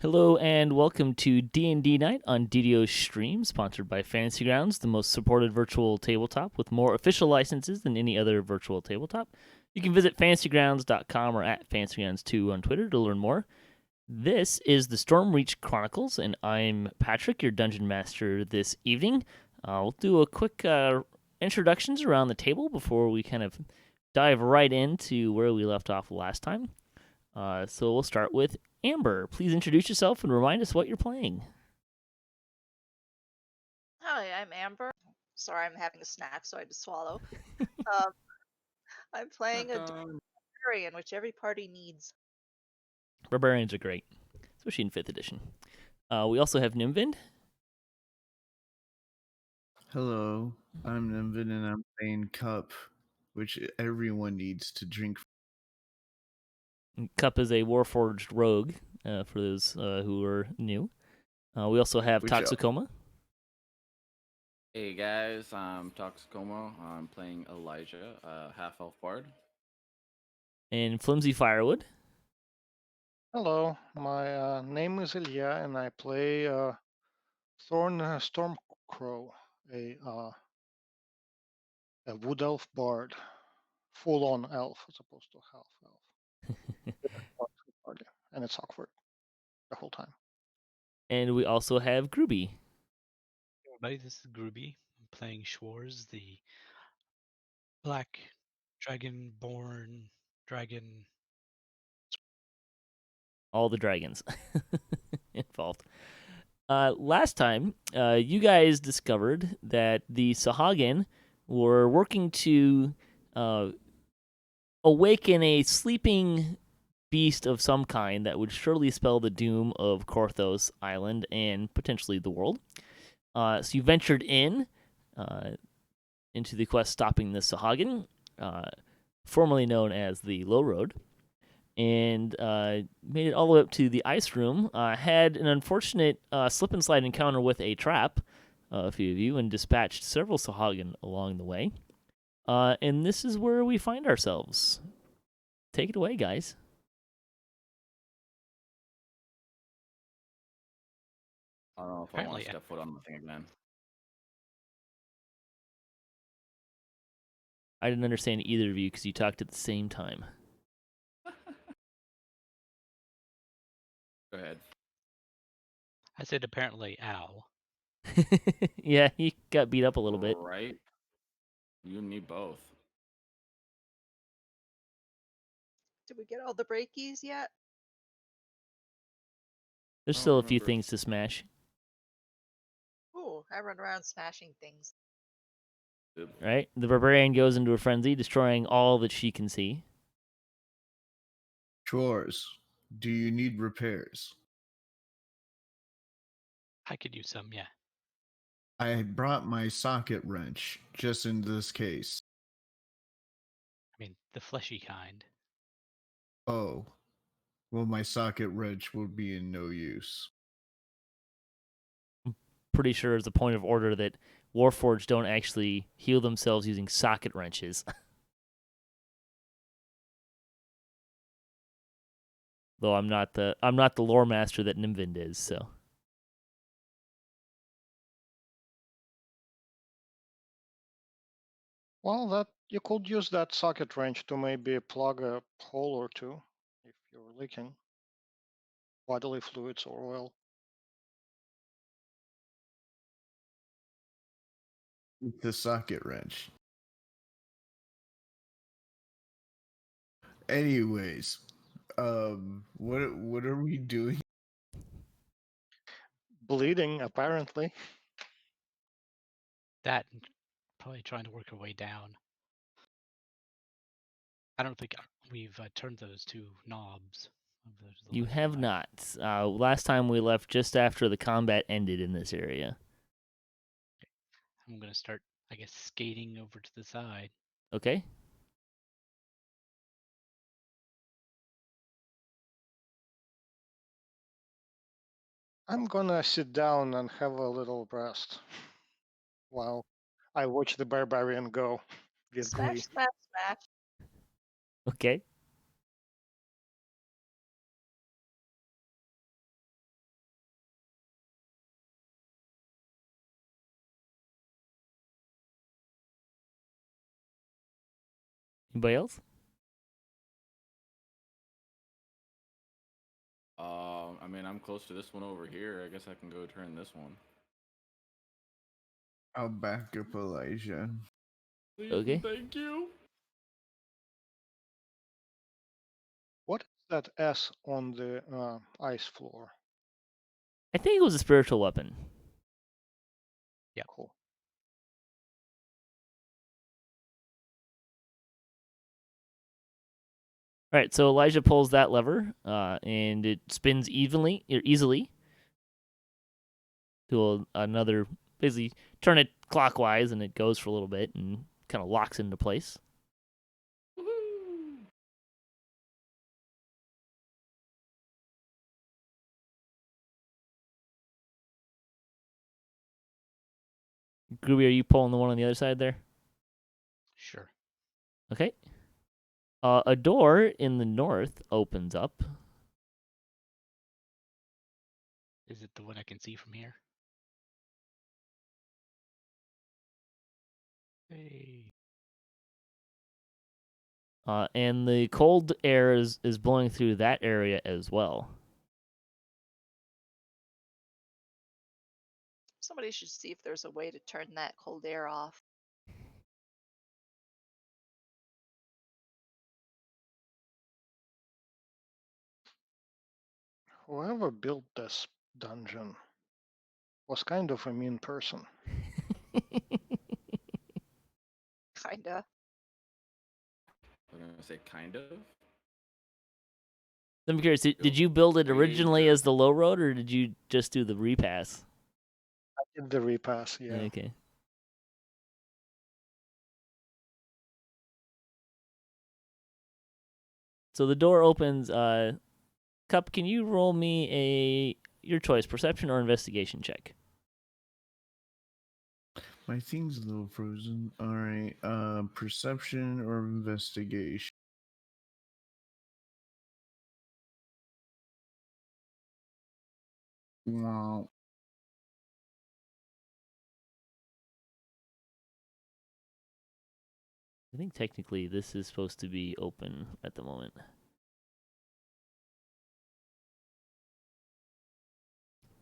Hello and welcome to D&D Night on DDOStream, sponsored by Fantasy Grounds, the most supported virtual tabletop with more official licenses than any other virtual tabletop. You can visit fantasygrounds.com or at fantasygrounds2 on Twitter to learn more. This is the Stormreach Chronicles, and I'm Patrick, your dungeon master this evening. We'll do a quick introductions around the table before we kind of dive right into where we left off last time. So we'll start with Amber. Please introduce yourself and remind us what you're playing. Hi, I'm Amber. Sorry, I'm having a snack, so I had to swallow. Um, I'm playing a barbarian, which every party needs. Barbarians are great, especially in 5th edition. We also have Nimvind. Hello, I'm Nimvind and I'm playing Cup, which everyone needs to drink. Cup is a Warforged rogue, for those who are new. We also have Which, Toxicoma. Hey guys, I'm Toxicomo. I'm playing Elijah, half-elf bard. And Flimsy.Firewood. Hello, my name is Ilya, and I play Thorn Stormcrow, a wood elf bard, full-on elf as opposed to half elf. And it's awkward the whole time. And we also have Gruubii. Hey everybody, this is Gruubii. I'm playing Schwarz, the black dragon-born dragon. All the dragons involved. Last time, you guys discovered that the sahuagin were working to awaken a sleeping beast of some kind that would surely spell the doom of Korthos Island and potentially the world. So you ventured into the quest stopping the sahuagin, formerly known as the Low Road, and made it all the way up to the ice room. Had an unfortunate slip and slide encounter with a trap, a few of you, and dispatched several sahuagin along the way. And this is where we find ourselves. Take it away, guys. I don't know if I want Apparently, to step foot on the thing again. I didn't understand either of you because you talked at the same time. Go ahead. I said apparently, ow. Yeah, he got beat up a little bit. Right? You and me both. Did we get all the breakies yet? There's I don't still a few remember. things to smash. Ooh, I run around smashing things. Right? The barbarian goes into a frenzy, destroying all that she can see. chores. Do you need repairs? I could use some, yeah. I brought my socket wrench just in this case. I mean, the fleshy kind. Oh, well, my socket wrench will be in no use. Pretty sure as a point of order that Warforged don't actually heal themselves using socket wrenches. Though I'm not the lore master that Nimvind is, so. Well, that you could use that socket wrench to maybe plug a hole or two if you're leaking bodily fluids or oil. The socket wrench. Anyways, what are we doing? Bleeding, apparently. That, and probably trying to work our way down. I don't think we've turned those two knobs. You have not. Last time we left just after the combat ended in this area. I'm going to start, I guess, skating over to the side. Okay? I'm gonna sit down and have a little rest while I watch the barbarian go with Smash, glee. smash, smash. Okay. Anybody else? I mean, I'm close to this one over here. I guess I can go turn this one. I'll back up Elijah. Please Okay. and thank you. What is that S on the ice floor? I think it was a spiritual weapon. Cool. All right, so Elijah pulls that lever, and it spins easily to another. Basically, turn it clockwise, and it goes for a little bit and kind of locks into place. Woohoo! Gruubii, are you pulling the one on the other side there? Sure. Okay. A door in the north opens up. Is it the one I can see from here? Hey. And the cold air is blowing through that area as well. Somebody should see if there's a way to turn that cold air off. Whoever built this dungeon was kind of a mean person. Kinda. I'm gonna say kind of. I'm curious, did Built you build it way originally better. as the low road, or did you just do the repass? I did the repass, yeah. Okay. So the door opens. Cup, can you roll me your choice, perception or investigation check? My thing's a little frozen. All right. Perception or investigation? Wow. I think technically this is supposed to be open at the moment.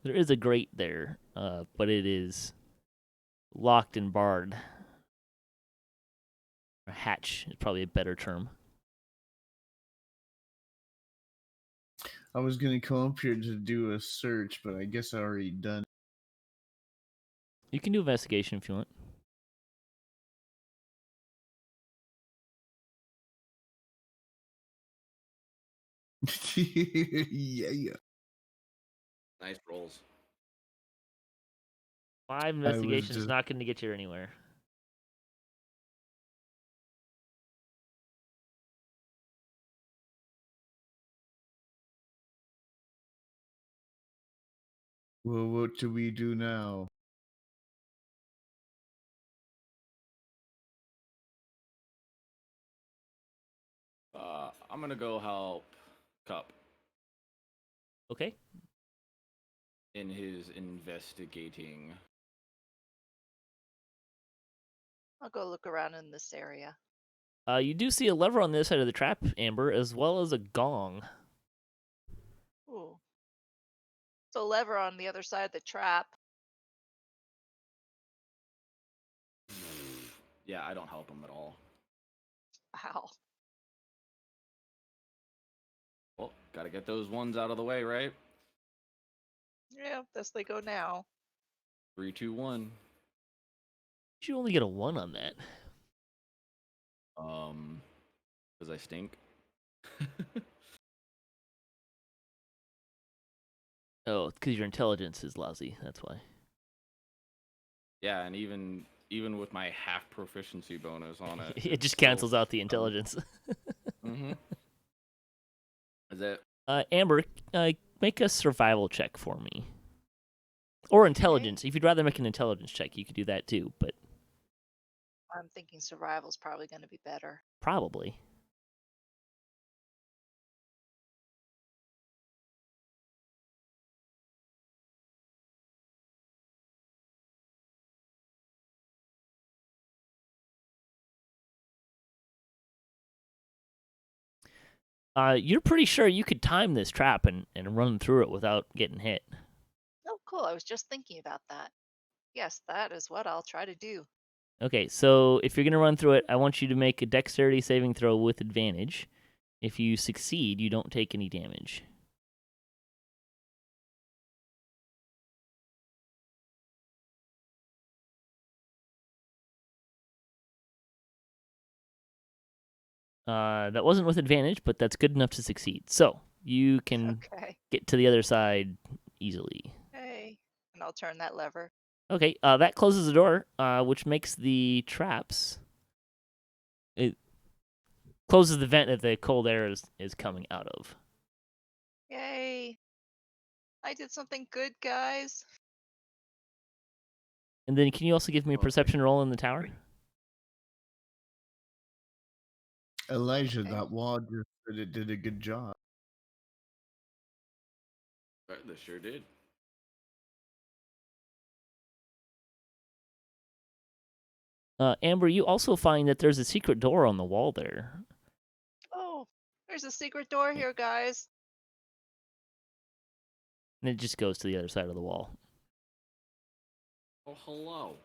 There is a grate there, but it is locked and barred. A hatch is probably a better term. I was gonna come up here to do a search, but I guess I already done. You can do investigation if you want. Yeah. Nice rolls. 5 was investigation is just- not going to get you anywhere. Well, what do we do now? I'm gonna go help Cup Okay. in his investigating. I'll go look around in this area. You do see a lever on this side of the trap, Amber, as well as a gong. Ooh. So lever on the other side of the trap. Yeah, I don't help him at all. Wow. Well, gotta get those ones out of the way, right? Yeah, thus they go now. 3, 2, 1. You only get a 1 on that. Because I stink. Oh, it's because your intelligence is lousy. That's why. Yeah, and even with my half proficiency bonus on it, It just cancels out the intelligence. Mm-hmm. Is it? Amber, make a survival check for me. Or intelligence. If you'd rather make an intelligence check, you could do that too, but I'm thinking survival's probably going to be better. probably. You're pretty sure you could time this trap and run through it without getting hit. Oh, cool. I was just thinking about that. Yes, that is what I'll try to do. Okay, so if you're going to run through it, I want you to make a dexterity saving throw with advantage. If you succeed, you don't take any damage. That wasn't with advantage, but that's good enough to succeed. So you can Okay. get to the other side easily. Hey. And I'll turn that lever. Okay, that closes the door, which makes the traps. It closes the vent that the cold air is coming out of. Yay. I did something good, guys. And then can you also give me a Okay. perception roll in the tower? Elijah, Okay. that wall just said it did a good job. They sure did. Amber, you also find that there's a secret door on the wall there. Oh, there's a secret door here, guys. And it just goes to the other side of the wall. Oh, hello.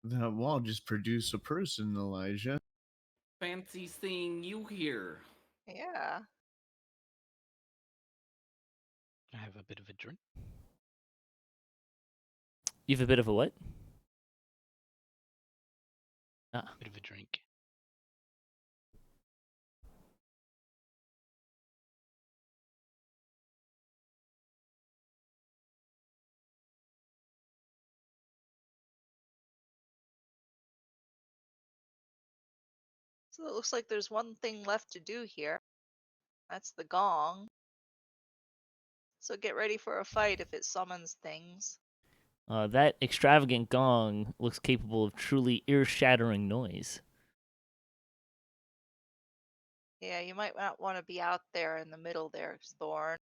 That wall just produced a person, Elijah. Fancy seeing you here. Yeah. I have a bit of a drink. You have a bit of a what? Bit of a drink. So it looks like there's one thing left to do here. That's the gong. So get ready for a fight if it summons things. That extravagant gong looks capable of truly ear-shattering noise. Yeah, you might not want to be out there in the middle there, Thorn.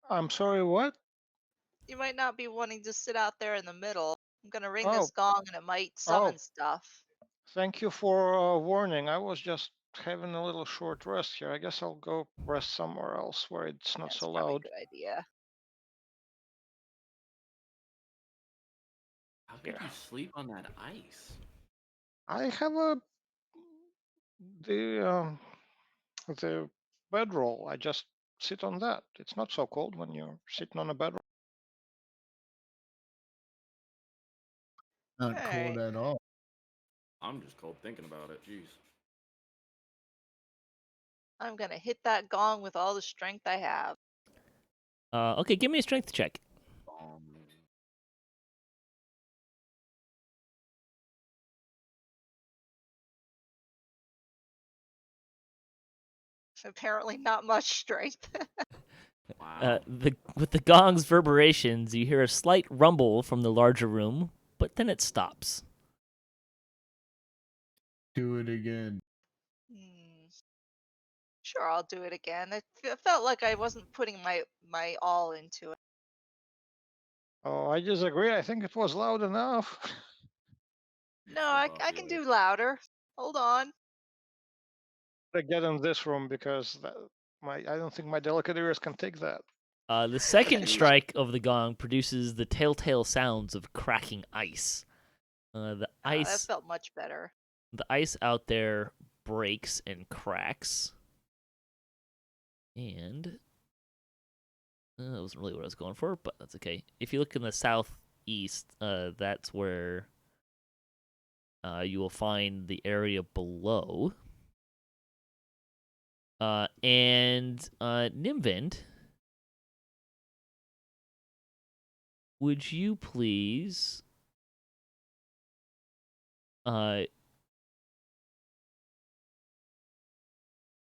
I'm sorry, what? You might not be wanting to sit out there in the middle. I'm gonna ring Oh, this gong and it might oh, summon stuff. thank you for warning. I was just having a little short rest here. I guess I'll go rest somewhere else where it's not That's so probably a loud. good idea. How could Yeah. you sleep on that ice? I have the bedroll. I just sit on that. It's not so cold when you're sitting on a bedroll. Not cold Alright. at all. I'm just cold thinking about it. Jeez. I'm gonna hit that gong with all the strength I have. Okay, give me a strength check. Apparently not much strength. Wow. With the gong's reverberations, you hear a slight rumble from the larger room, but then it stops. Do it again. Sure, I'll do it again. It felt like I wasn't putting my all into it. Oh, I disagree. I think it was loud enough. No, Still I buff can you. do louder. Hold on. To get in this room because I don't think my delicate ears can take that. The second Jeez. strike of the gong produces the telltale sounds of cracking ice. The That felt much better. ice out there breaks and cracks. And that wasn't really what I was going for, but that's okay. If you look in the southeast, that's where you will find the area below. And Nimvind, would you please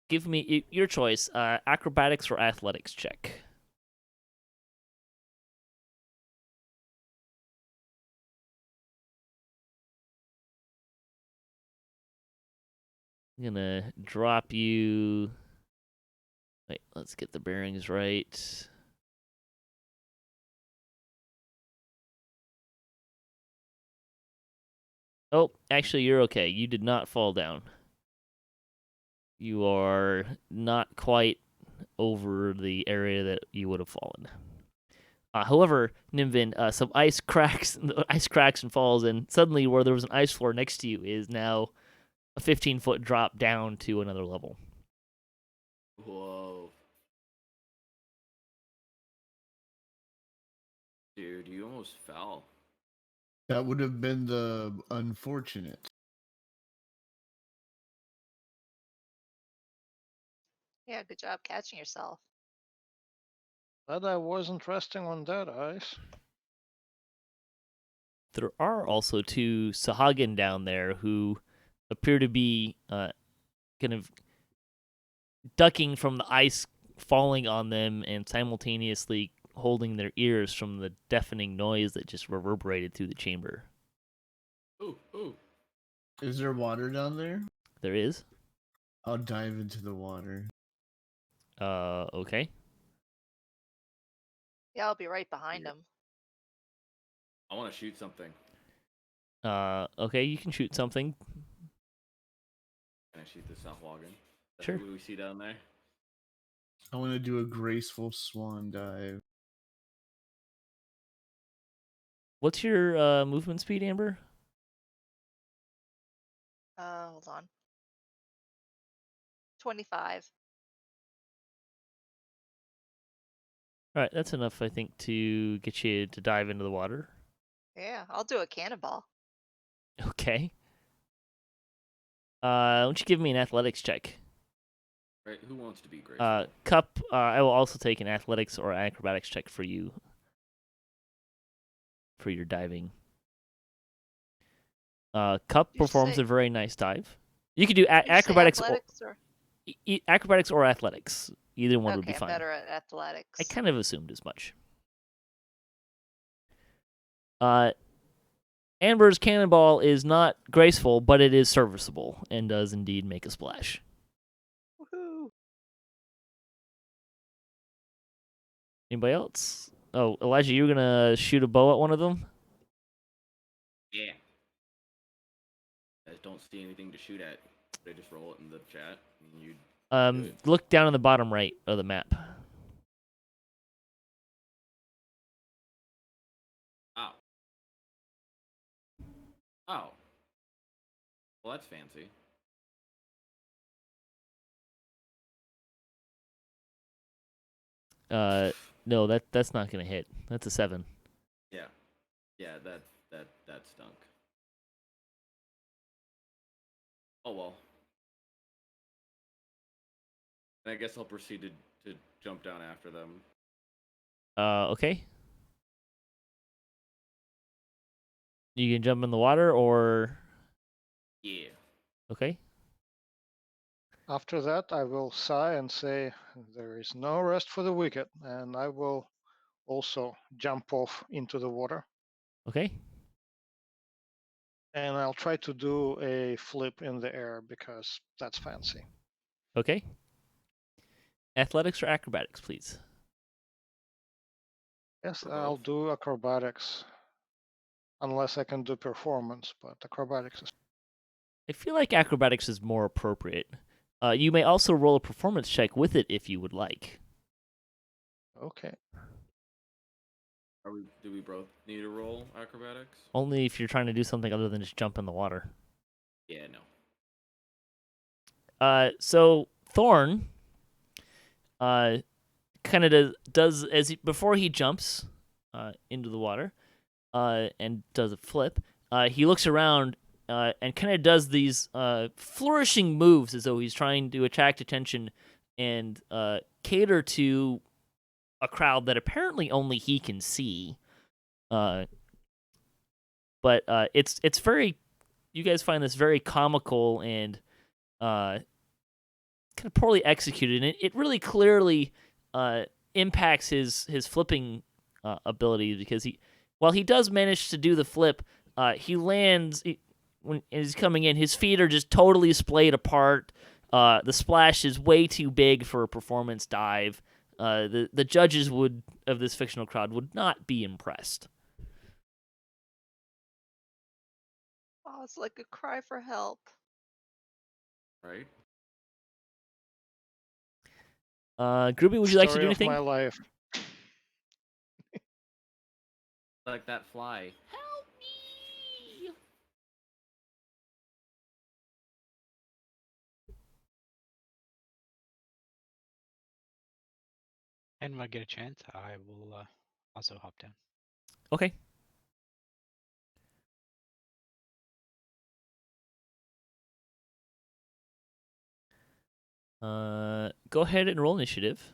give me your choice, acrobatics or athletics check? I'm gonna drop you. Wait, let's get the bearings right. Oh, actually, you're okay. You did not fall down. You are not quite over the area that you would have fallen. However, Nimvind, some ice cracks and falls, and suddenly where there was an ice floor next to you is now a 15-foot drop down to another level. Whoa. Dude, you almost fell. That would have been the unfortunate. Yeah, good job catching yourself. Glad I wasn't resting on that ice. There are also 2 sahuagin down there who appear to be kind of ducking from the ice falling on them and simultaneously holding their ears from the deafening noise that just reverberated through the chamber. Ooh. Is there water down there? There is. I'll dive into the water. Okay. Yeah, I'll be right behind him. I want to shoot something. Okay, you can shoot something. Can I shoot the sahuagin? Sure. What we see down there? I want to do a graceful swan dive. What's your movement speed, Amber? Hold on. 25. All right, that's enough, I think, to get you to dive into the water. Yeah, I'll do a cannonball. Okay. Why don't you give me an athletics check? Right? Who wants to be graceful? Cup, I will also take an athletics or acrobatics check for you. For your diving. Cup Did you performs say- a very nice dive. You could do Did you say acrobatics athletics or... acrobatics or athletics. Either one would be Okay, I'm fine. better at athletics. I kind of assumed as much. Amber's cannonball is not graceful, but it is serviceable and does indeed make a splash. Woohoo! Anybody else? Oh, Elijah, you're gonna shoot a bow at one of them? Yeah. I don't see anything to shoot at. They just roll it in the chat. And you. Good. Look down on the bottom right of the map. Ow. Oh. Well, that's fancy. No, that's not gonna hit. That's a 7. Yeah, that stunk. Oh well. I guess I'll proceed to jump down after them. Okay. You can jump in the water, or Yeah. okay. After that, I will sigh and say, there is no rest for the wicked, and I will also jump off into the water. Okay. And I'll try to do a flip in the air because that's fancy. Okay. Athletics or acrobatics, please. Yes, For I'll both? do acrobatics. Unless I can do performance, but acrobatics is... I feel like acrobatics is more appropriate. You may also roll a performance check with it if you would like. Okay. Do we both need to roll acrobatics? Only if you're trying to do something other than just jump in the water. Yeah, no. So Thorn, kind of does as before he jumps, into the water, and does a flip. He looks around, and kind of does these flourishing moves as though he's trying to attract attention and cater to a crowd that apparently only he can see. But it's very, you guys find this very comical and kind of poorly executed, and it really clearly impacts his flipping ability, because while he does manage to do the flip, he lands when he's coming in. His feet are just totally splayed apart. The splash is way too big for a performance dive. The judges of this fictional crowd would not be impressed. Oh, it's like a cry for help. Right? Gruubii, would you like to do Story of anything? my life. Like that fly. Help me! And when I get a chance, I will also hop down. Okay. Go ahead and roll initiative.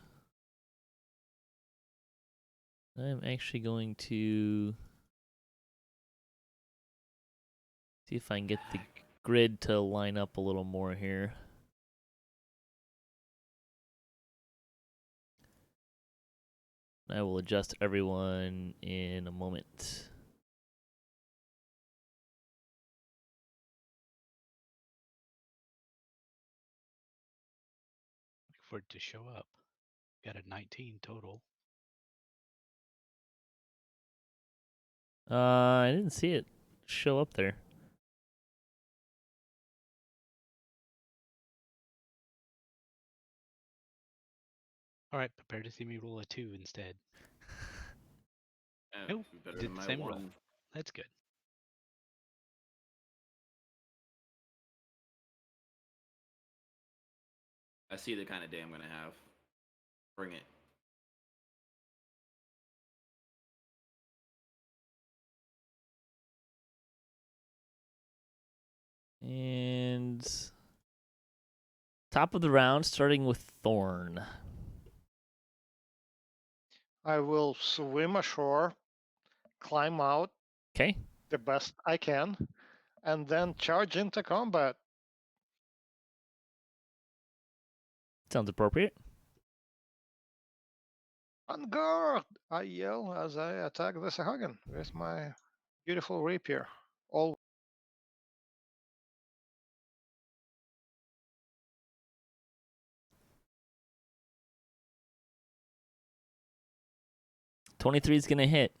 I'm actually going to see if I can get the grid to line up a little more here. I will adjust everyone in a moment. Look for it to show up. Got a 19 total. I didn't see it show up there. All right, prepare to see me roll a 2 instead. Yeah, Nope, better did than the my same one. roll. That's good. I see the kind of day I'm gonna have. Bring it. And top of the round, starting with Thorn. I will swim ashore, climb out Okay. the best I can, and then charge into combat. Sounds appropriate. On guard! I yell as I attack the sahuagin with my beautiful rapier. All 23 is gonna hit.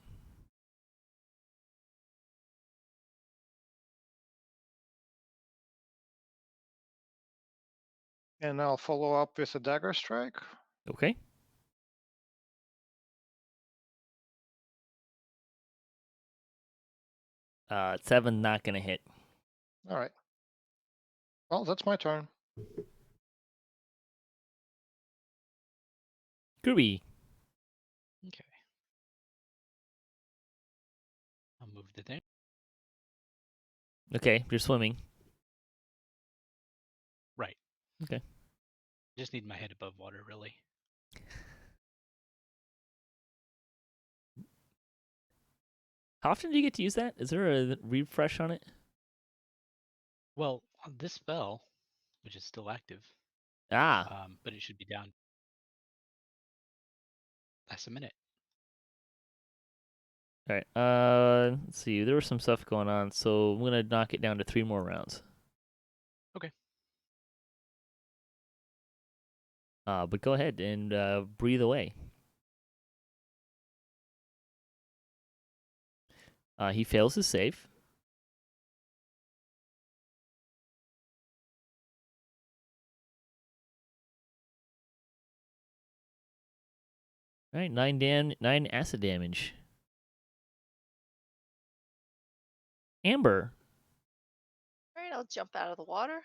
and I'll follow up with a dagger strike. Okay. Uh, 7 not gonna hit. All right. Well, that's my turn. Gruubii. Okay. I'll move the thing. Okay, you're swimming. Right. Okay. Just need my head above water, really. How often do you get to use that? Is there a refresh on it? Well, on this spell, which is still active, but it should be down. That's a minute. All right. Let's see. There was some stuff going on, so I'm gonna knock it down to 3 more rounds. Okay. But go ahead and breathe away. He fails his save. All right, 9 acid damage. Amber. All right, I'll jump out of the water.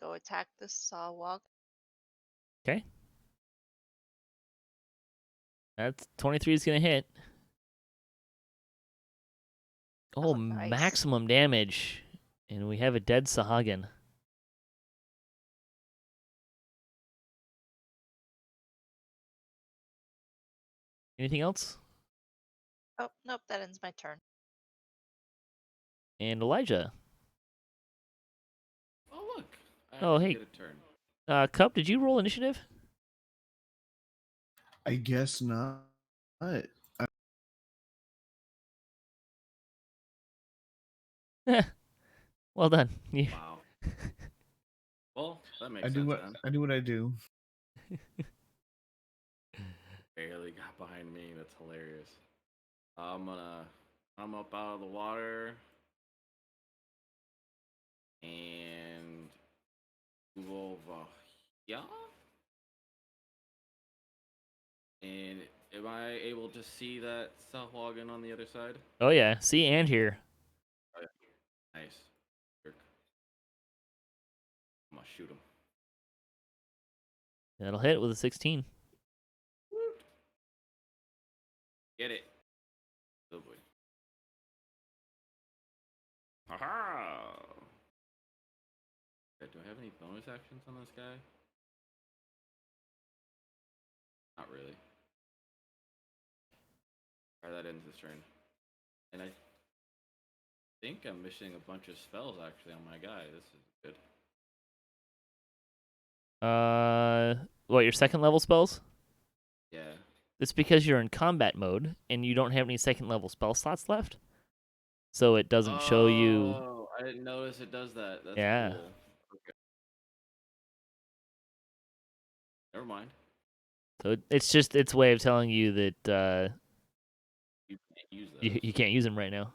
Go attack this sahuagin. Okay. That's 23 is gonna hit. Oh, Nice. maximum damage, and we have a dead sahuagin. Anything else? Oh, nope, that ends my turn. And Elijah. Oh look. I Oh, actually hey. get a turn. Cup, did you roll initiative? I guess not. Well done. Wow. Well, that makes I sense do what then. I do. What I do. Barely got behind me. That's hilarious. I'm gonna I'm up out of the water and move over here. And am I able to see that sahuagin on the other side? Oh yeah, see and hear. Oh, yeah. Nice. Jerk. I'm gonna shoot him. That'll hit with a 16. Get it. Oh boy. Haha! Do I have any bonus actions on this guy? Not really. Alright, that ends this turn. And I think I'm missing a bunch of spells actually on my guy. This is good. What, your second level spells? Yeah. It's because you're in combat mode and you don't have any second level spell slots left. So it doesn't show you. Oh, I didn't notice it does that. That's Yeah. cool. Okay. Never mind. So it's just its way of telling you that You can't use those. you can't use them right now.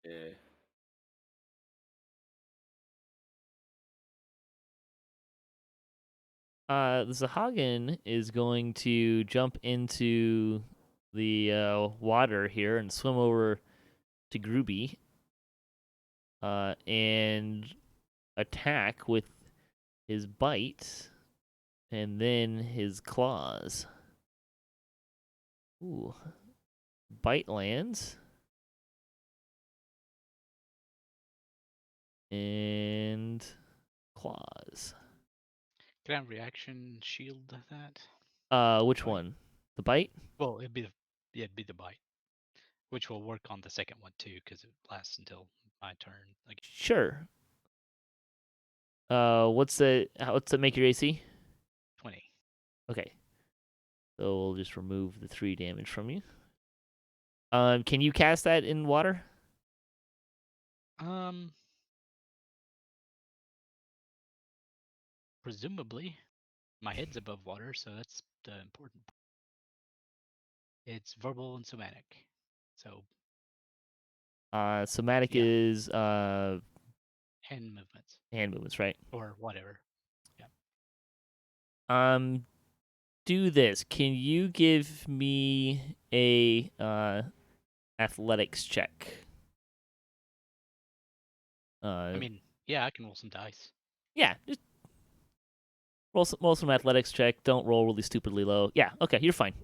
Yeah. The sahuagin is going to jump into the water here and swim over to Gruubii and attack with his bite and then his claws. Ooh. Bite lands. And claws. Can I reaction shield that? Which Bite? one? The bite? Well, it'd be the bite, which will work on the second one too, because it lasts until my turn. Like, Sure. What's it make your AC? 20. Okay. So we'll just remove the 3 damage from you. Can you cast that in water? Presumably, my head's above water, so that's the important part. It's verbal and somatic. So Somatic Yeah. is hand movements hand movements, right? or whatever. Do this. Can you give me a athletics check? I mean, yeah, I can roll some dice. Yeah, just roll some athletics check. Don't roll really stupidly low. Yeah, okay, you're fine.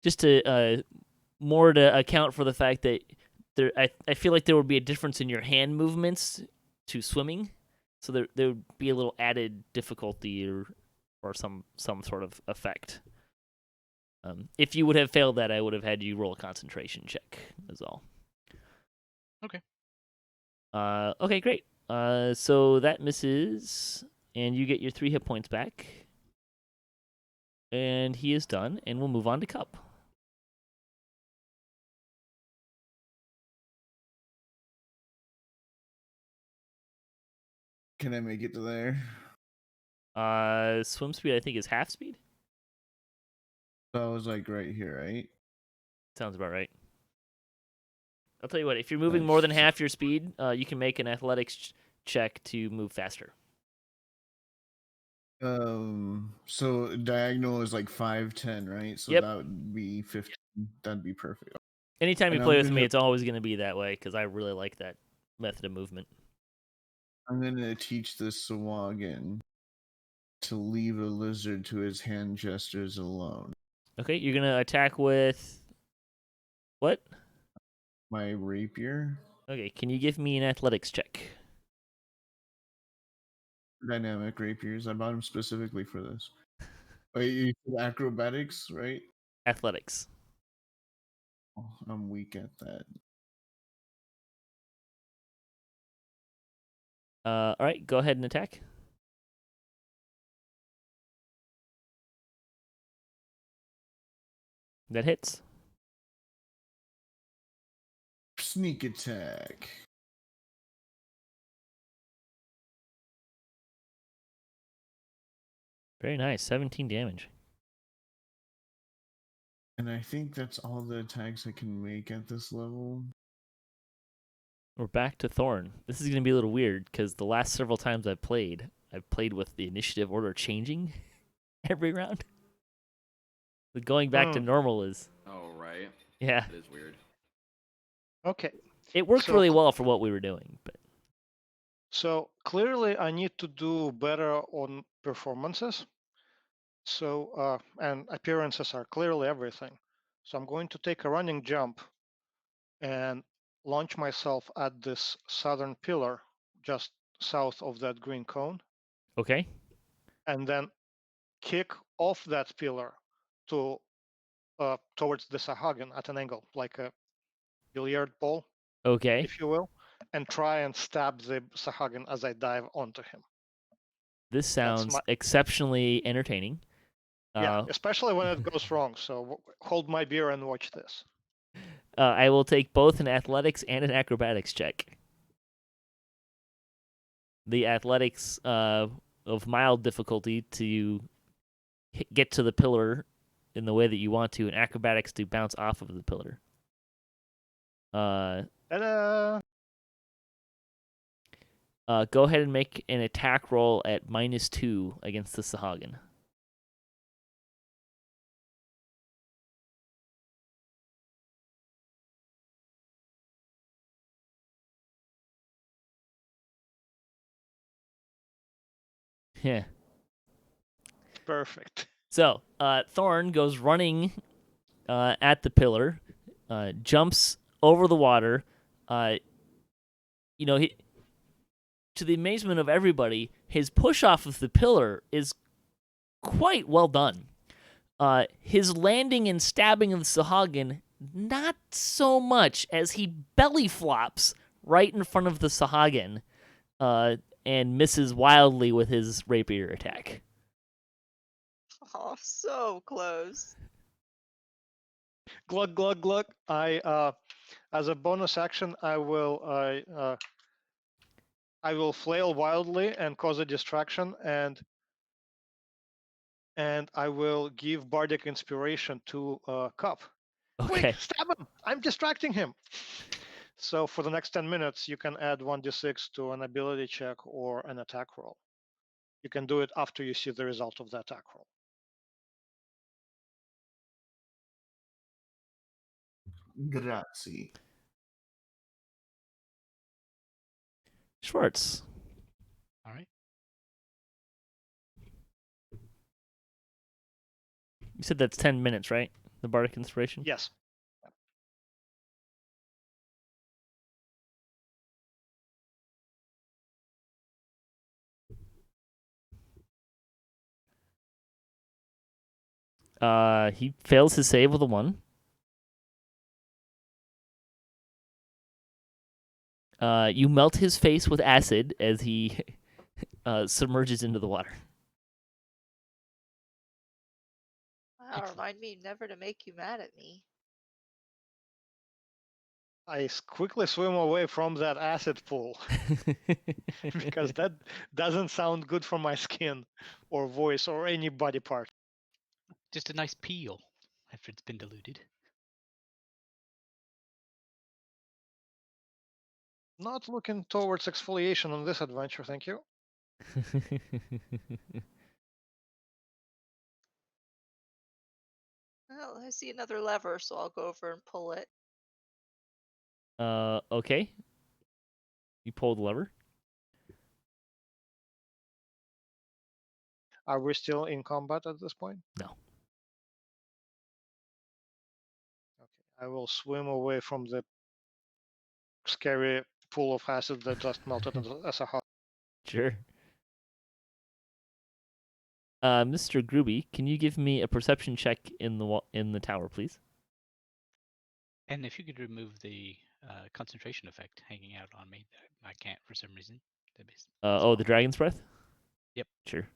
Just to more to account for the fact that I feel like there would be a difference in your hand movements to swimming, so there would be a little added difficulty or some sort of effect. If you would have failed that, I would have had you roll a concentration check. Is all. Okay. Okay, great. So that misses, and you get your 3 hit points back. And he is done, and we'll move on to Cup. Can I make it to there? Swim speed, I think, is half speed. So I was like right here, right? Sounds about right. I'll tell you what, if you're moving more than half your speed, you can make an athletics check to move faster. So diagonal is like 5'10", right? So Yep. that would be 15. That'd be perfect. Anytime you And play I'm with me, gonna- it's always going to be that way, because I really like that method of movement. I'm gonna teach this sahuagin to leave a lizard to his hand gestures alone. Okay, you're going to attack with... what? My rapier. Okay, can you give me an athletics check? Dynamic rapiers. I bought them specifically for this. Wait, you said acrobatics, right? Athletics. Oh, I'm weak at that. All right, go ahead and attack. That hits. Sneak attack. Very nice, 17 damage. And I think that's all the attacks I can make at this level. We're back to Thorn. This is going to be a little weird because the last several times I've played with the initiative order changing every round. But going back to normal is... Oh, right. Yeah. That is weird. Okay. It worked So- really well for what we were doing, but... So clearly I need to do better on performances. So, and appearances are clearly everything. So I'm going to take a running jump and launch myself at this southern pillar just south of that green cone, Okay. and then kick off that pillar to towards the sahuagin at an angle, like a billiard ball, Okay. if you will, and try and stab the sahuagin as I dive onto him. This sounds exceptionally entertaining. Yeah, especially when it goes wrong. So hold my beer and watch this. I will take both an athletics and an acrobatics check. The athletics of mild difficulty to get to the pillar in the way that you want to, and acrobatics to bounce off of the pillar. Ta-da! Go ahead and make an attack roll at -2 against the sahuagin. Yeah. Perfect. So, Thorn goes running at the pillar, jumps over the water. To the amazement of everybody, his push off of the pillar is quite well done. His landing and stabbing of the sahuagin, not so much, as he belly flops right in front of the sahuagin and misses wildly with his rapier attack. Oh, so close. Glug glug glug. I as a bonus action, I will flail wildly and cause a distraction, and I will give bardic inspiration to Cup. Okay. Quick, stab him! I'm distracting him. So for the next 10 minutes, you can add 1d6 to an ability check or an attack roll. You can do it after you see the result of the attack roll. Grazie. Schwarz. All right. You said that's 10 minutes, right? The bardic inspiration? Yes. He fails his save with a 1. You melt his face with acid as he submerges into the water. Wow, remind me never to make you mad at me. I quickly swim away from that acid pool because that doesn't sound good for my skin or voice or any body part. Just a nice peel after it's been diluted. Not looking towards exfoliation on this adventure, thank you. Well, I see another lever, so I'll go over and pull it. Okay. You pull the lever. Are we still in combat at this point? No. Okay. I will swim away from the scary pool of acid that just melted as a hot. Sure. Mr. Gruubii, can you give me a perception check in the tower, please? And if you could remove the concentration effect hanging out on me, I can't for some reason. That'd be the dragon's breath? Yep. Sure.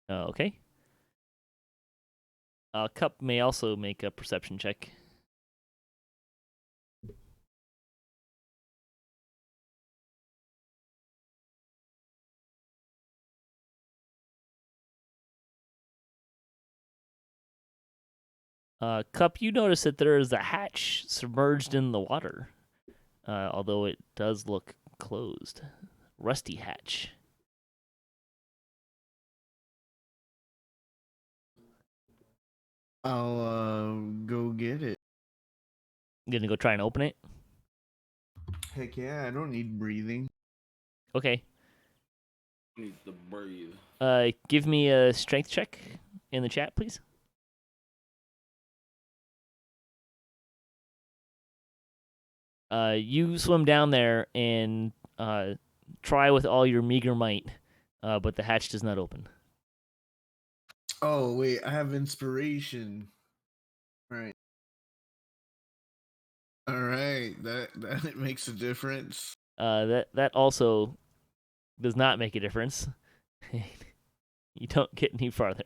Okay. Cup may also make a perception check. Cup, you notice that there is a hatch submerged in the water, although it does look closed. Rusty hatch. I'll go get it. You gonna go try and open it? Heck yeah, I don't need breathing. Okay. Needs to breathe. Give me a strength check in the chat, please. You swim down there and try with all your meager might, but the hatch does not open. Oh wait, I have inspiration. Right. All right, that makes a difference. That also does not make a difference. You don't get any farther.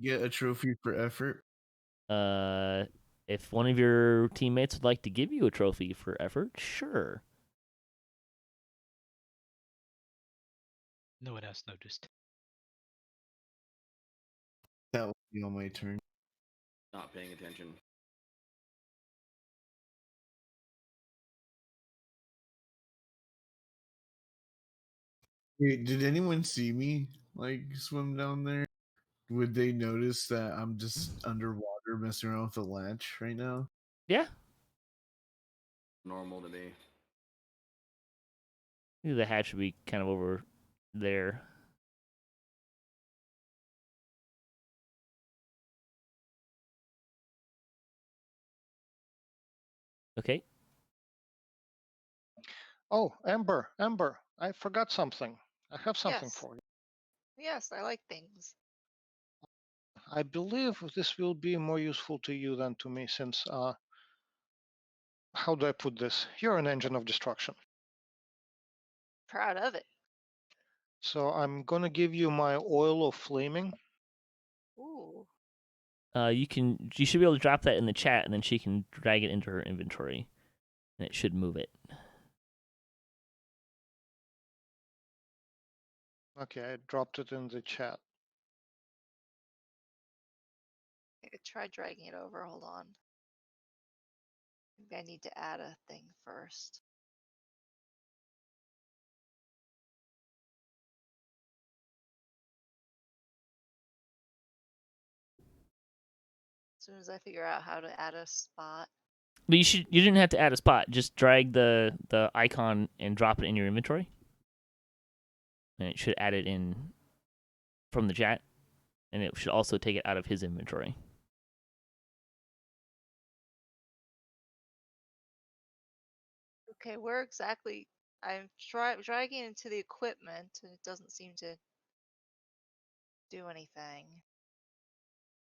Get a trophy for effort. If one of your teammates would like to give you a trophy for effort, sure. No one else noticed. That will be on my turn. Not paying attention. Wait, did anyone see me like swim down there? Would they notice that I'm just underwater messing around with the latch right now? Yeah. Normal to me. The hatch would be kind of over there. Okay. Oh, Amber, I forgot something. I have something Yes. for you. Yes, I like things. I believe this will be more useful to you than to me since, how do I put this? You're an engine of destruction. Proud of it. So I'm going to give you my oil of flaming. Ooh. You should be able to drop that in the chat, and then she can drag it into her inventory, and it should move it. Okay, I dropped it in the chat. I could try dragging it over. Hold on. Maybe I need to add a thing first. As soon as I figure out how to add a spot. But you didn't have to add a spot. Just drag the icon and drop it in your inventory, and it should add it in from the chat, and it should also take it out of his inventory. Okay, where exactly? I'm dragging into the equipment, and it doesn't seem to do anything.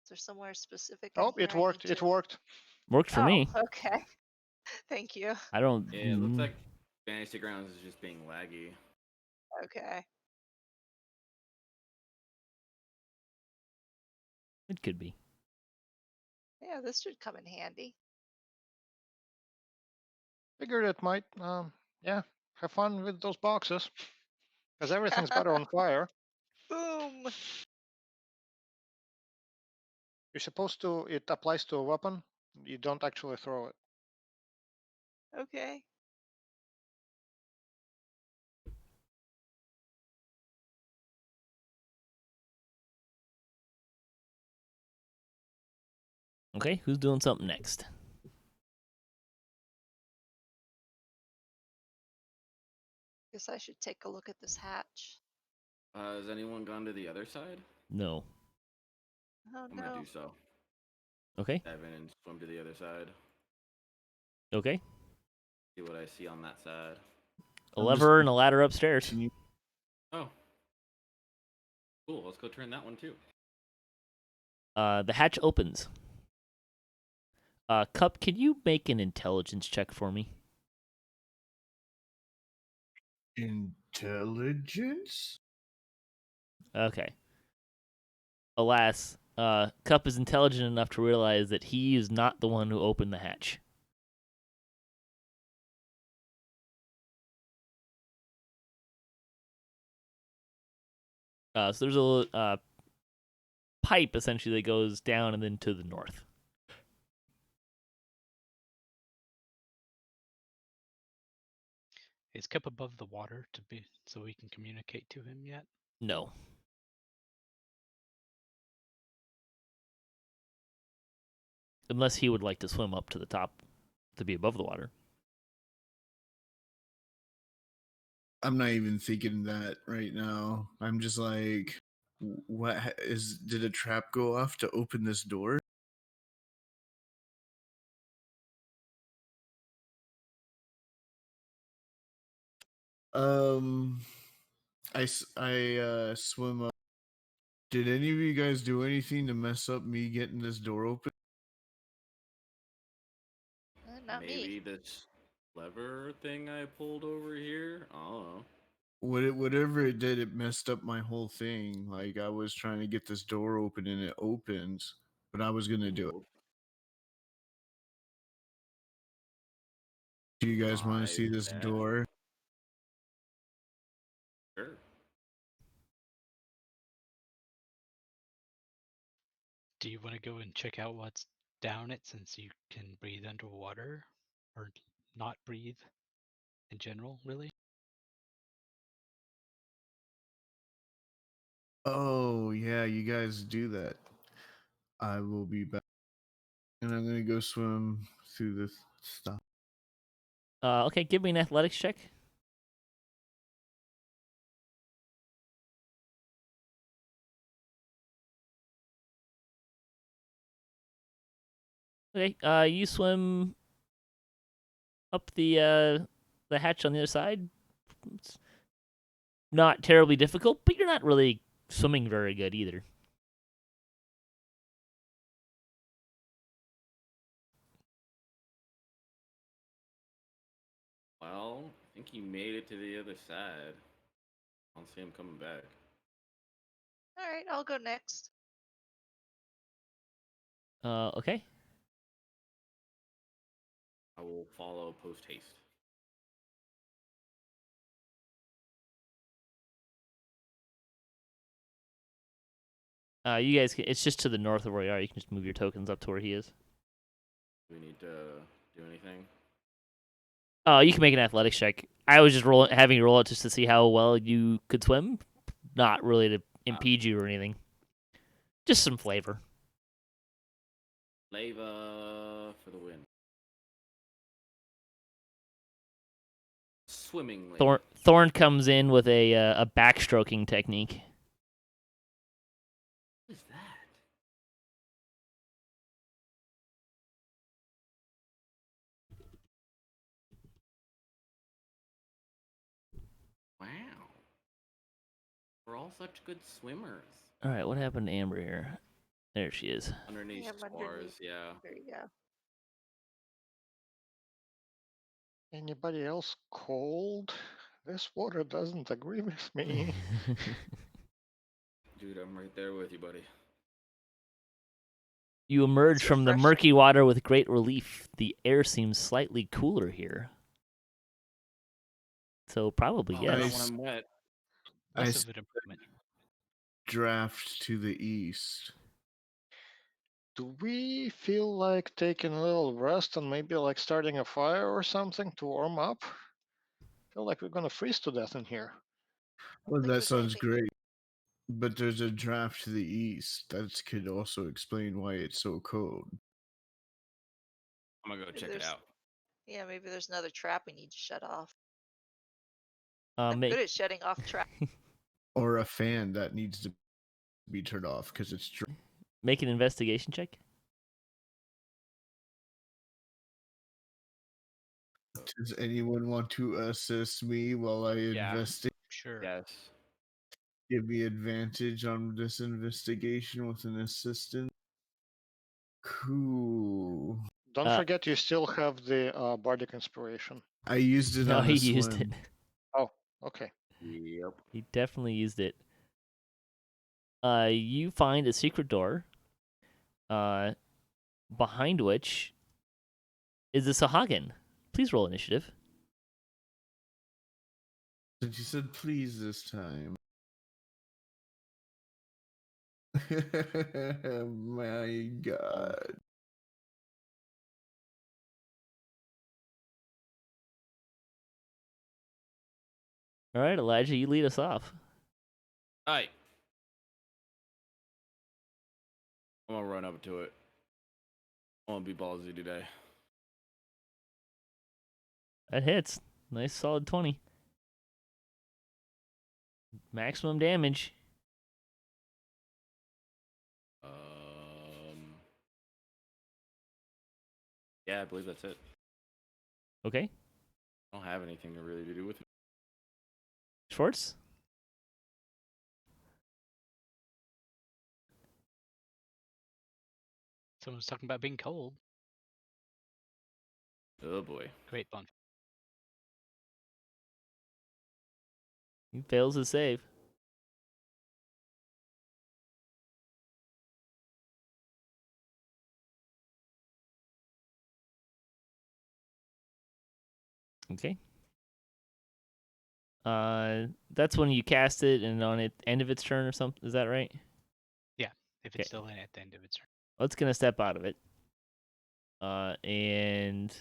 Is there somewhere specific in Oh, here it I need worked. It to? worked. Worked for Oh, me. okay. Thank you. I don't. Yeah, it looks like Fantasy Grounds is just being laggy. Okay. It could be. Yeah, this should come in handy. Figured it might. Yeah, have fun with those boxes. Because everything's better on fire. Boom. You're supposed to, it applies to a weapon. You don't actually throw it. Okay. Okay, who's doing something next? Guess I should take a look at this hatch. Has anyone gone to the other side? No. Oh I'm no. gonna do so. Okay. Dive in and swim to the other side. Okay. See what I see on that side. A lever and a ladder upstairs. Oh. Cool, let's go turn that one too. The hatch opens. Cup, can you make an intelligence check for me? Intelligence? Okay. Alas, Cup is intelligent enough to realize that he is not the one who opened the hatch. So there's a pipe essentially that goes down and then to the north. Is Cup above the water so we can communicate to him yet? No. Unless he would like to swim up to the top to be above the water. I'm not even thinking that right now. I'm just like, did a trap go off to open this door? I swim up. Did any of you guys do anything to mess up me getting this door open? Not Maybe me. this lever thing I pulled over here. I don't know. Whatever it did, it messed up my whole thing. Like, I was trying to get this door open and it opens, but I was gonna do it. Do you guys want My to see this bad. door? Sure. Do you want to go and check out what's down it since you can breathe underwater? Or not breathe in general, really? Oh, yeah, you guys do that. I will be back. And I'm gonna go swim through this stuff. Okay, give me an athletics check. Okay, you swim up the hatch on the other side. It's not terribly difficult, but you're not really swimming very good either. Well, I think he made it to the other side. I don't see him coming back. All right, I'll go next. Okay. I will follow post haste. You guys, it's just to the north of where you are. You can just move your tokens up to where he is. Do we need to do anything? You can make an athletics check. I was just having you roll it just to see how well you could swim, not really to impede you or anything. Just some flavor. Lava for the win. Swimming lane. Thorn comes in with a backstroking technique. What is that? Wow. We're all such good swimmers. All right, what happened to Amber here? There she is. Underneath I'm Schwarz, underneath. yeah. There you go. Anybody else cold? This water doesn't agree with me. Dude, I'm right there with you, buddy. You emerge It's from the refreshing. murky water with great relief. The air seems slightly cooler here. So probably Oh, yes. not when I'm wet. Less of an improvement. Draft to the east. Do we feel like taking a little rest and maybe like starting a fire or something to warm up? Feel like we're gonna freeze to death in here. Well, think that there's sounds anything- great. But there's a draft to the east. That could also explain why it's so cold. I'm gonna go Maybe check it there's- out. Yeah, maybe there's another trap we need to shut off. Uh, I'm make good at shutting off traps. Or a fan that needs to be turned off because it's make an investigation check. Does anyone want to assist me while I Yeah. investigate? Sure. Yes. Give me advantage on this investigation with an assistant. Cool. Don't forget you still have the bardic inspiration. I used it No, on he the used swim. it. Oh, okay. Yep. He definitely used it. You find a secret door, behind which is a sahuagin. Please roll initiative. Since you said please this time. My God. All right, Elijah, you lead us off. Alright. I'm gonna run up to it. I wanna be ballsy today. That hits. Nice solid 20. Maximum damage. Yeah, I believe that's it. Okay. I don't have anything to really do with it. Schwarz? Someone's talking about being cold. Oh boy. Great fun. He fails his save. Okay. That's when you cast it, and on it end of its turn or something. Is that right? Yeah, if it's Okay. still in at the end of its turn. Well, it's gonna step out of it. And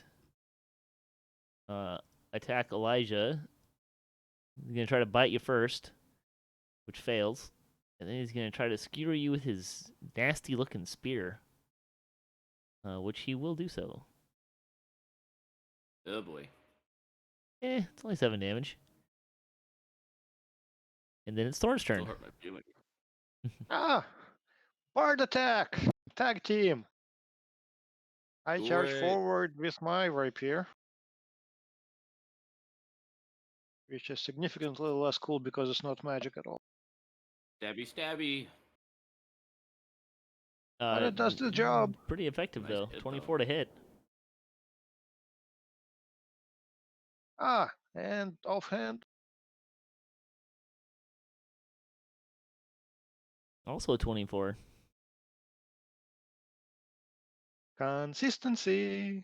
attack Elijah. He's gonna try to bite you first, which fails, and then he's gonna try to skewer you with his nasty-looking spear, which he will do so. Oh boy. It's only 7 damage. And then it's Thorn's Still turn. hurt my feelings. Ah, Bard attack, tag team. I Do charge it. forward with my rapier, which is significantly less cool because it's not magic at all. Stabby, stabby. But it does the job. Pretty effective, Nice though. hit, 24 to hit. Ah, and offhand. Also a 24. Consistency.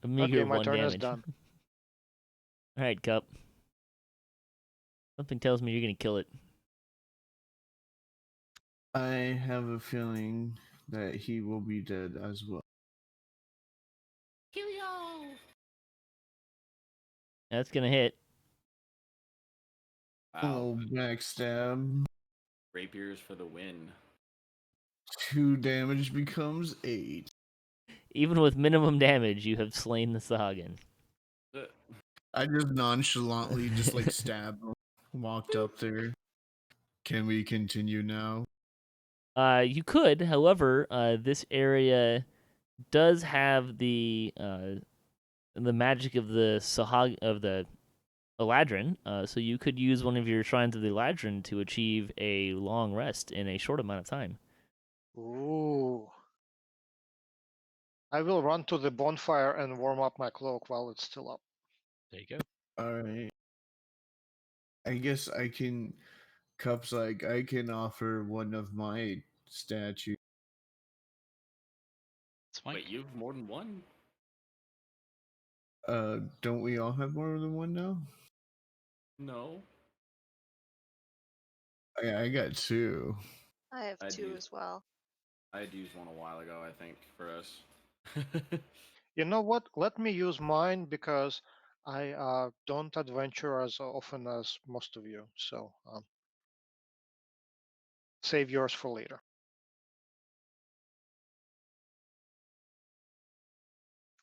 A meager Okay, my 1 turn is damage. done. All right, Cup. Something tells me you're gonna kill it. I have a feeling that he will be dead as well. Kill y'all. That's gonna hit. A Wow. little backstab. Rapiers for the win. 2 damage becomes 8. Even with minimum damage, you have slain the sahuagin. I just nonchalantly just like stabbed him, walked up there. Can we continue now? You could, however, this area does have the magic of the Eladrin, so you could use one of your shrines of the Eladrin to achieve a long rest in a short amount of time. Ooh. I will run to the bonfire and warm up my cloak while it's still up. There you go. Alright. I guess I can. Cup's like, I can offer one of my statues. It's fine. Wait, you've more than one? Don't we all have more than one now? No. I got 2. I have I 2 do. as well. I had used one a while ago, I think, for us. You know what? Let me use mine because I don't adventure as often as most of you. So save yours for later.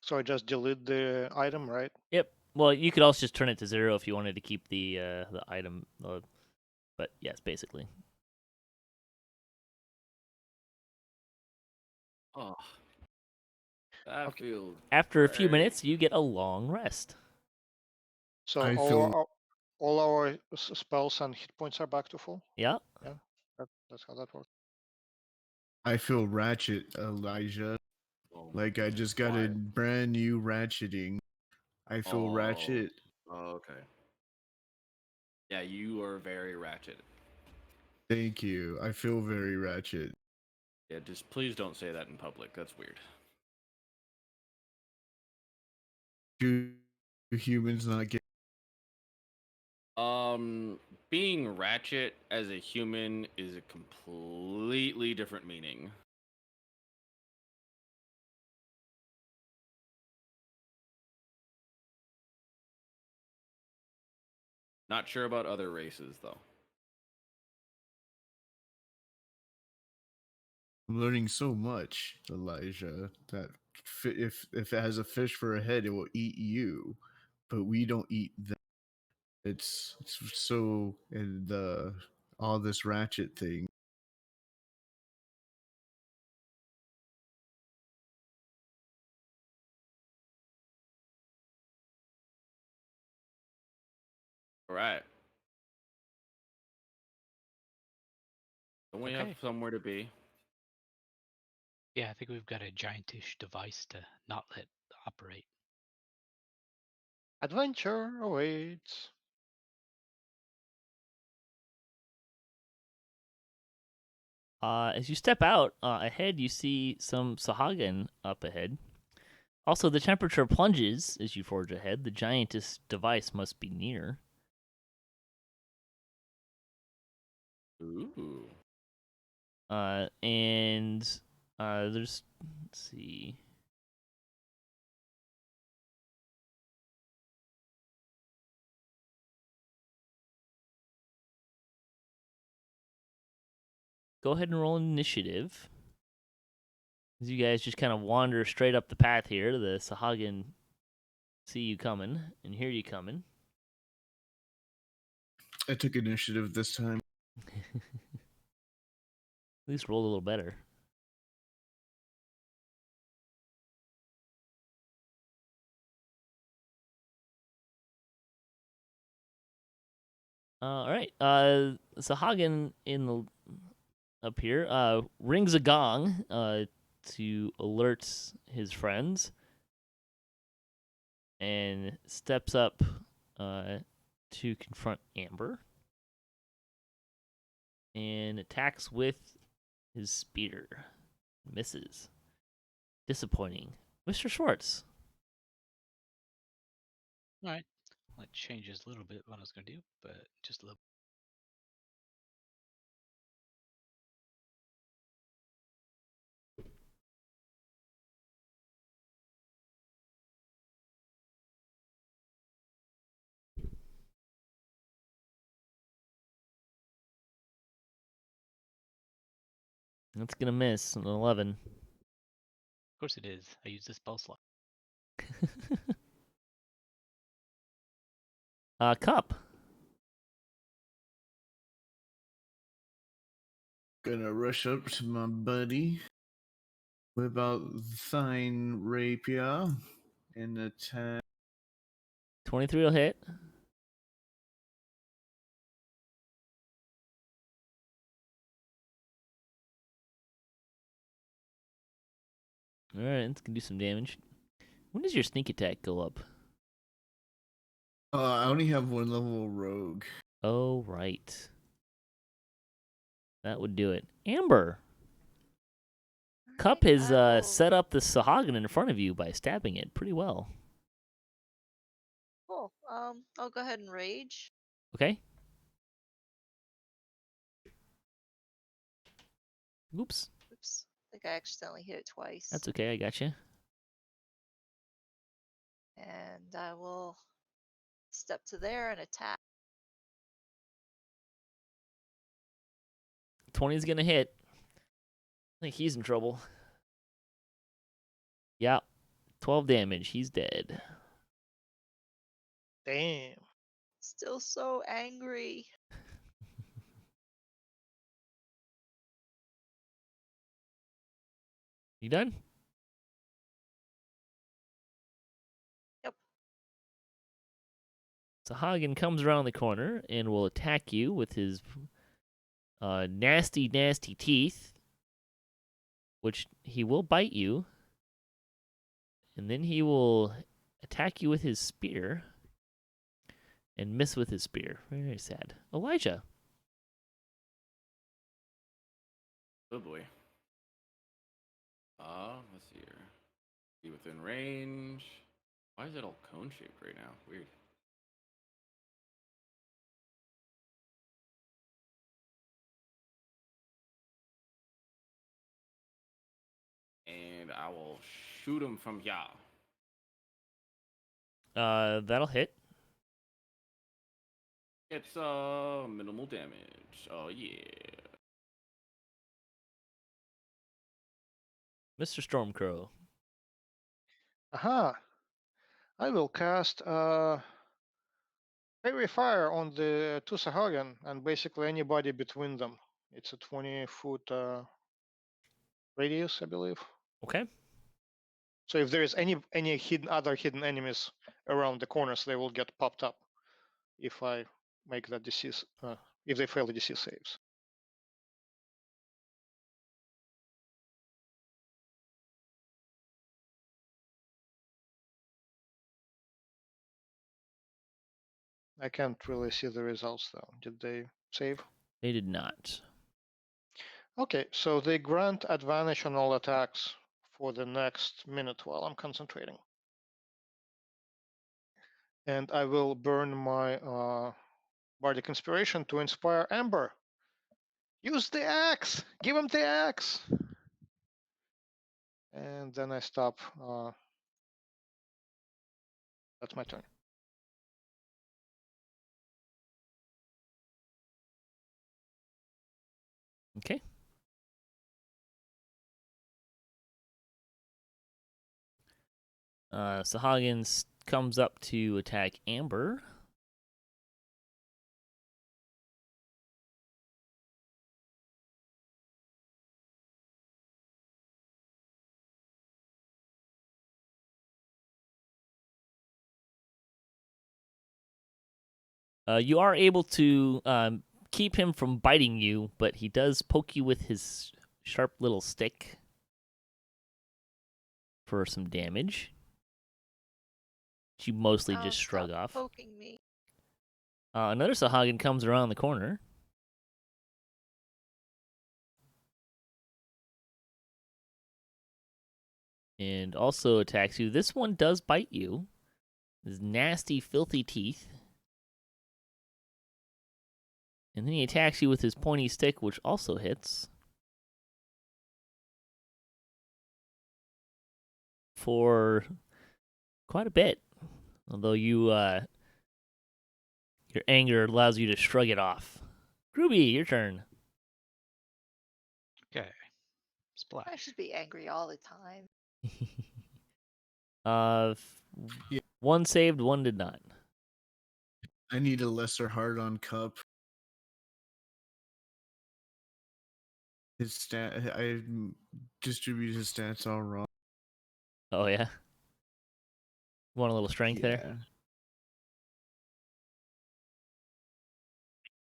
So I just delete the item, right? Yep. Well, you could also just turn it to 0 if you wanted to keep the item. But yes, basically. Oh. That feels After a few great. minutes, you get a long rest. So I all feel- our spells and hit points are back to full. Yeah. Yeah, that's how that works. I feel ratchet, Elijah. Oh, Like I just got a why? brand new ratcheting. I feel ratchet. Oh, okay. Yeah, you are very ratchet. Thank you. I feel very ratchet. Yeah, just please don't say that in public. That's weird. Do humans not get Being ratchet as a human is a completely different meaning. Not sure about other races though. I'm learning so much, Elijah, that if it has a fish for a head, it will eat you, but we don't eat them. It's so and all this ratchet thing. All right. Don't we have Okay. somewhere to be? Yeah, I think we've got a giantish device to not let operate. Adventure awaits. As you step out ahead, you see some sahuagin up ahead. Also, the temperature plunges as you forge ahead. The giantess device must be near. Ooh. And there's, let's see. Go ahead and roll initiative. As you guys just kind of wander straight up the path here, the sahuagin see you coming and hear you coming. I took initiative this time. At least roll a little better. All right. Sahuagin up here rings a gong to alert his friends and steps up to confront Amber and attacks with his spear. Misses. Disappointing. Mr. Schwarz. All right. That changes a little bit what I was going to do, but just a little. That's gonna miss an 11. Of course it is. I use the spell slot. Cup. Gonna rush up to my buddy, whip out thine rapier, and attack. 23 will hit. All right, it's gonna do some damage. When does your sneak attack go up? I only have one level rogue. Oh, right. That would do it. Amber. Cup Alright, has I will- set up the sahuagin in front of you by stabbing it pretty well. Cool. I'll go ahead and rage. Okay. Oops. Oops. I think I accidentally hit it twice. That's okay. I got you. And I will step to there and attack. 20 is gonna hit. I think he's in trouble. Yeah. 12 damage. He's dead. Damn. Still so angry. You done? Yep. Sahuagin comes around the corner and will attack you with his nasty, nasty teeth, which he will bite you. And then he will attack you with his spear and miss with his spear. Very, very sad. Elijah. Oh boy. Let's see here. Be within range. Why is it all cone shaped right now? Weird. I will shoot him from here. That'll hit. It's minimal damage. Oh yeah. Mr. Stormcrow. Aha! I will cast Fairy Fire on the two sahuagin and basically anybody between them. It's a 20-foot radius, I believe. Okay. So if there is any other hidden enemies around the corners, they will get popped up if I make that disease, if they fail the disease saves. I can't really see the results though. Did they save? They did not. Okay, so they grant advantage on all attacks for the next minute while I'm concentrating. And I will burn my Bardic Inspiration to inspire Amber. Use the axe! Give him the axe! And then I stop. That's my turn. Okay. Sahuagin comes up to attack Amber. You are able to keep him from biting you, but he does poke you with his sharp little stick for some damage. You mostly just shrug stop off. Poking me. Another sahuagin comes around the corner. And also attacks you. This one does bite you. His nasty, filthy teeth. And then he attacks you with his pointy stick, which also hits. For quite a bit. Although your anger allows you to shrug it off. Gruubii, your turn. Okay. I Splash. should be angry all the time. Yeah. One saved, one did not. I need a lesser hard-on cup. His stat, I distributed his stats all wrong. Oh yeah. Want a little strength there? Yeah.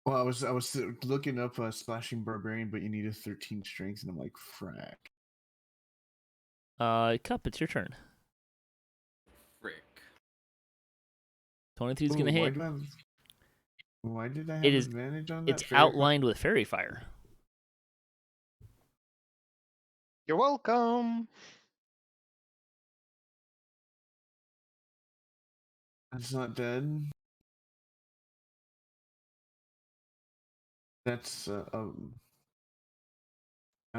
Well, I was looking up Splashing Barbarian, but you needed 13 strength, and I'm like, frack. Cup, it's your turn. Frick. 23's Ooh, gonna hit. Why did I have It is. advantage on that? It's outlined with fairy fire. You're welcome. It's not dead. That's I'm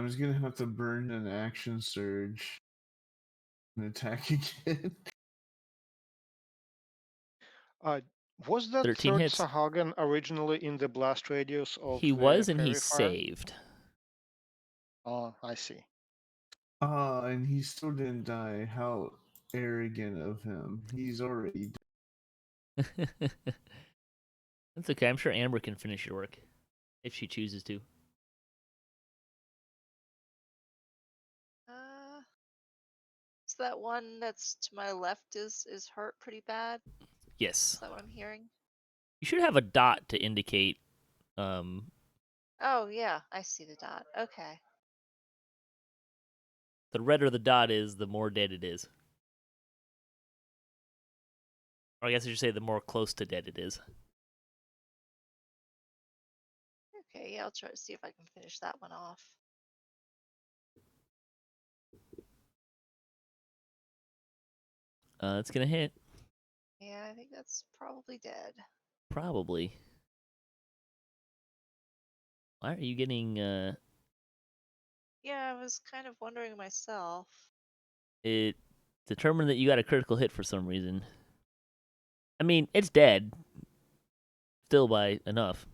just gonna have to burn an action surge and attack again. Was that 13 third hits. sahuagin originally in the blast radius of He the was, and fairy he fire? saved. Oh, I see. And he still didn't die. How arrogant of him. He's already dead. That's okay. I'm sure Amber can finish your work if she chooses to. So that one that's to my left is hurt pretty bad. Yes. Is that what I'm hearing? You should have a dot to indicate. Oh yeah, I see the dot. Okay. The redder the dot is, the more dead it is. Or I guess I should say the more close to dead it is. Okay, yeah, I'll try to see if I can finish that one off. It's gonna hit. Yeah, I think that's probably dead. Probably. Why are you getting Yeah, I was kind of wondering myself. it determined that you got a critical hit for some reason. I mean, it's dead. Still by enough.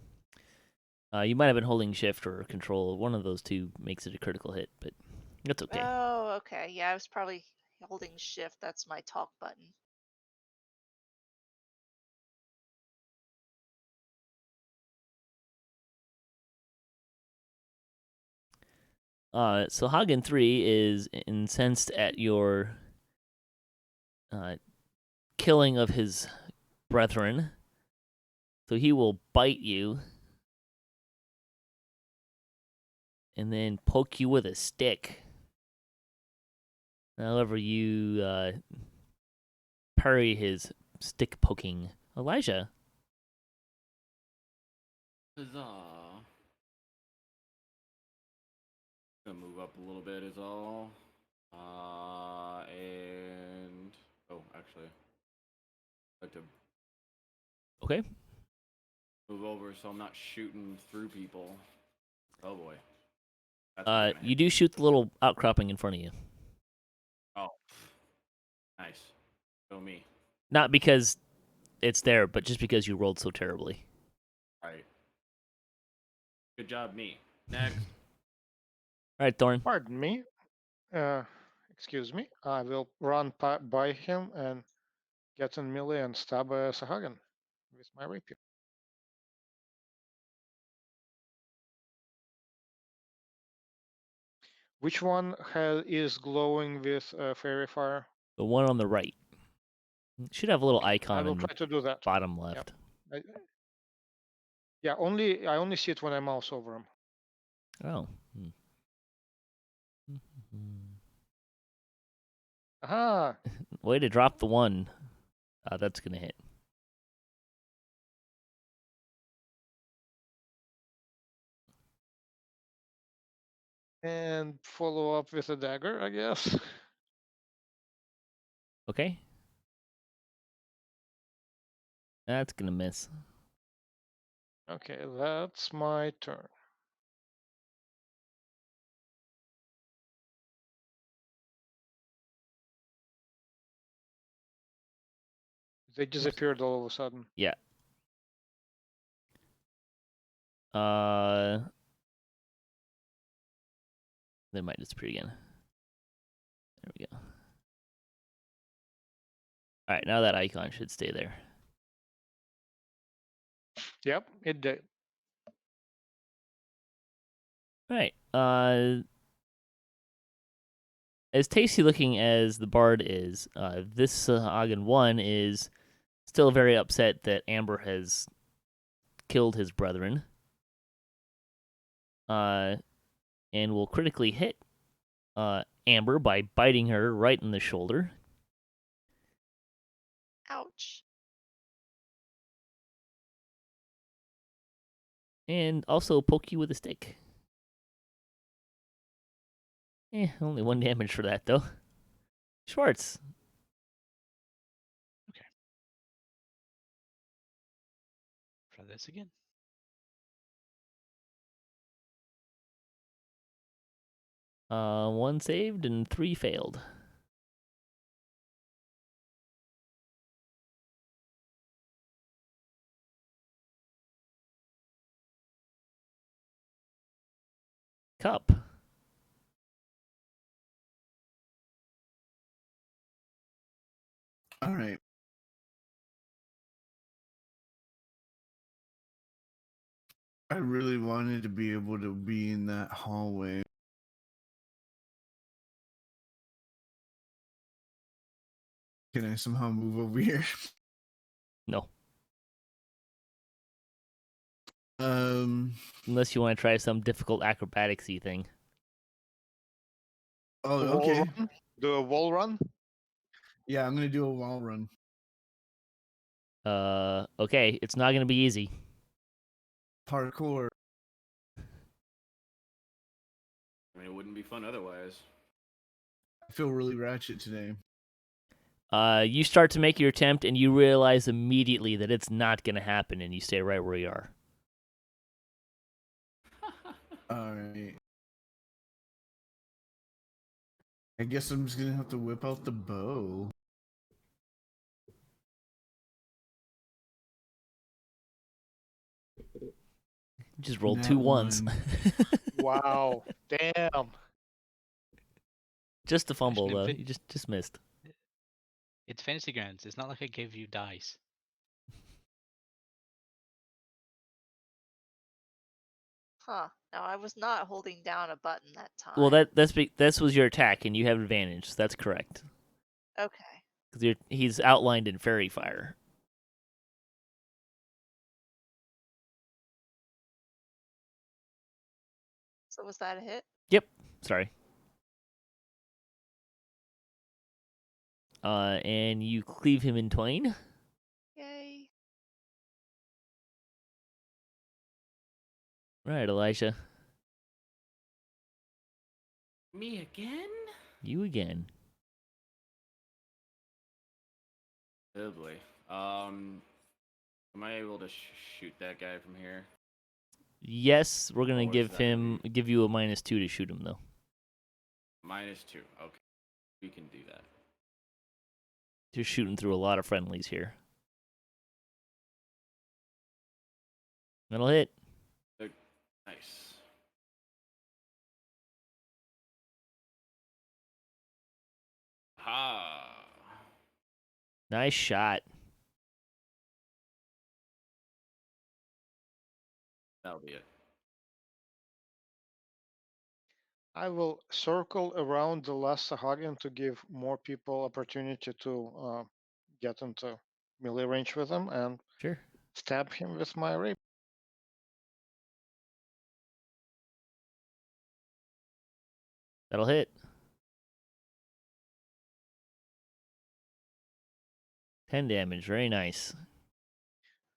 You might have been holding shift or control. One of those two makes it a critical hit, but that's okay. Oh, okay. Yeah, I was probably holding shift. That's my talk button. Sahuagin 3 is incensed at your killing of his brethren. So he will bite you and then poke you with a stick. However, you parry his stick poking. Elijah. Huzzah. Gonna move up a little bit is all. And oh, actually, I'd like to Okay. move over so I'm not shooting through people. Oh boy. That's not gonna You hit. do shoot the little outcropping in front of you. Oh, nice. Show me. Not because it's there, but just because you rolled so terribly. All right. Good job, me. Next. All right, Thorn. Pardon me. Excuse me. I will run by him and get in melee and stab Sahuagin with my rapier. Which one is glowing with fairy fire? The one on the right. Should have a little I icon will in try the to do that. bottom left. I, yeah, I only see it when I mouse over him. Oh. Aha! Way to drop the one. That's going to hit. And follow up with a dagger, I guess. Okay. That's going to miss. Okay, that's my turn. They disappeared all of a sudden. Yeah. They might disappear again. There we go. All right, now that icon should stay there. Yep, it did. All right. As tasty looking as the bard is, this Sahuagin 1 is still very upset that Amber has killed his brethren. And will critically hit Amber by biting her right in the shoulder. Ouch. And also poke you with a stick. Only 1 damage for that, though. Schwarz. Okay. Try this again. One saved and 3 failed. Cup. All right. I really wanted to be able to be in that hallway. Can I somehow move over here? No. Unless you want to try some difficult acrobatics-y thing. Oh, okay. Run? Do a wall run? Yeah, I'm gonna do a wall run. Okay, it's not gonna be easy. Parkour. I mean, it wouldn't be fun otherwise. I feel really ratchet today. You start to make your attempt, and you realize immediately that it's not gonna happen, and you stay right where you are. All right. I guess I'm just gonna have to whip out the bow. Just rolled Nat 2 ones. one. Wow. Damn. Just a Gosh, fumble though. Nimvind, You just missed. it's fantasy grounds. It's not like I gave you dice. Huh. Now I was not holding down a button that time. Well, that was your attack, and you have advantage. So that's correct. Okay. Because he's outlined in fairy fire. So was that a hit? Yep. Sorry. And you cleave him in twain. Yay. Right, Elijah. Me again? You again. Oh boy. Am I able to shoot that guy from here? Yes, we're gonna Or is give that gonna give you a -2 to shoot him though. -2. Okay, we can do that. You're shooting through a lot of friendlies here. That'll hit. Nice. Ha! Nice shot. That'll be it. I will circle around the last sahuagin to give more people opportunity to get into melee range with him and Sure. stab him with my rapier. That'll hit. 10 damage. Very nice.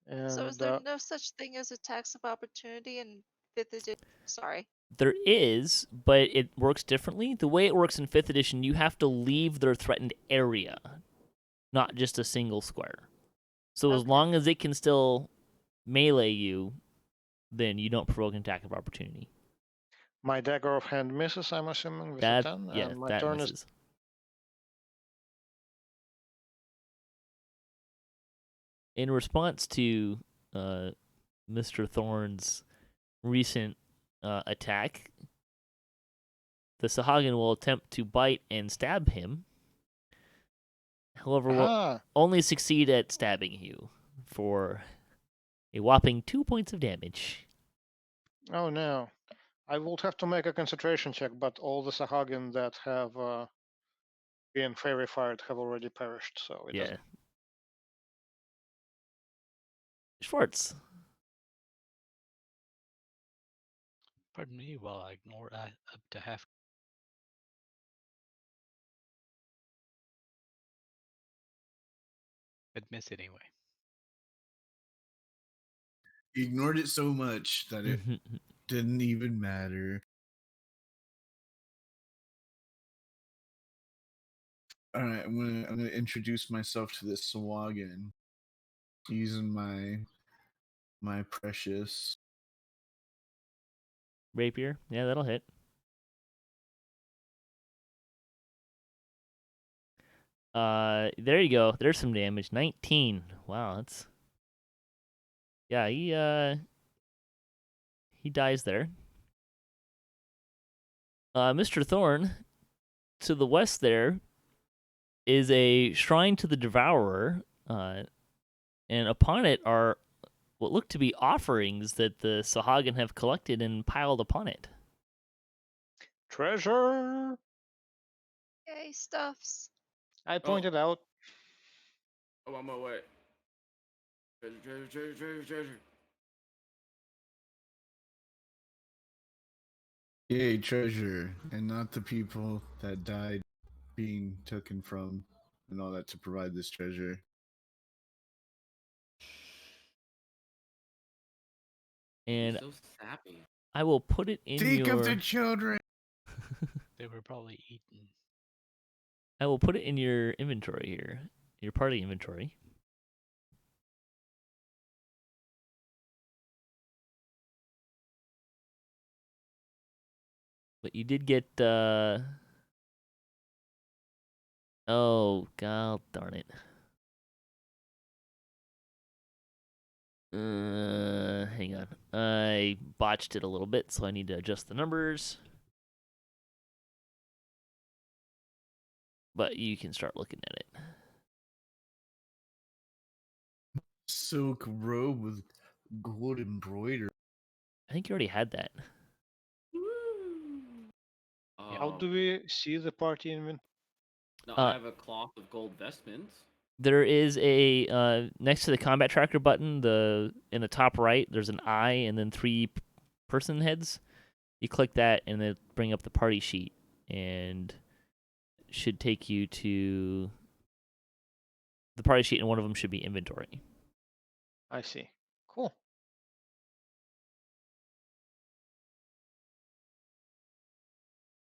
And So is there no such thing as attacks of opportunity in 5th edition? Sorry. There is, but it works differently. The way it works in 5th edition, you have to leave their threatened area, not just a single square. So as Okay. long as it can still melee you, then you don't provoke an attack of opportunity. my dagger of hand misses, I'm assuming, with That a 10. yeah, And my that turn misses. In response to Mr. Thorn's recent attack, the sahuagin will attempt to bite and stab him. However, will only succeed at stabbing you for a whopping 2 points of damage. Oh no. I will have to make a concentration check, but all the sahuagin that have been fairy fired have already perished, so it Yeah. doesn't. Schwarz. Pardon me while I ignore up to half. But miss anyway. He ignored it so much that it didn't even matter. All right, I'm gonna introduce myself to this sahuagin using my precious. Rapier. Yeah, that'll hit. There you go. There's some damage. 19. Wow, that's... Yeah, he dies there. Mr. Thorn, to the west there, is a shrine to the Devourer, and upon it are what look to be offerings that the sahuagin have collected and piled upon it. Treasure! Yay, stuffs. I pointed out. Oh, I'm away. Treasure. Yay, treasure, and not the people that died being taken from and all that to provide this treasure. And so sappy. I will put it in Think your... of the children! They were probably eaten. I will put it in your inventory here. Your party inventory. But you did get Oh, god darn it. Hang on. I botched it a little bit, so I need to adjust the numbers. But you can start looking at it. Silk robe with gold embroidery. I think you already had that. How do we see the party invent? No, I have a cloth of gold vestments. There is a next to the combat tracker button, in the top right, there's an eye and then 3 person heads. You click that and then bring up the party sheet and should take you to the party sheet, and one of them should be inventory. I see. Cool.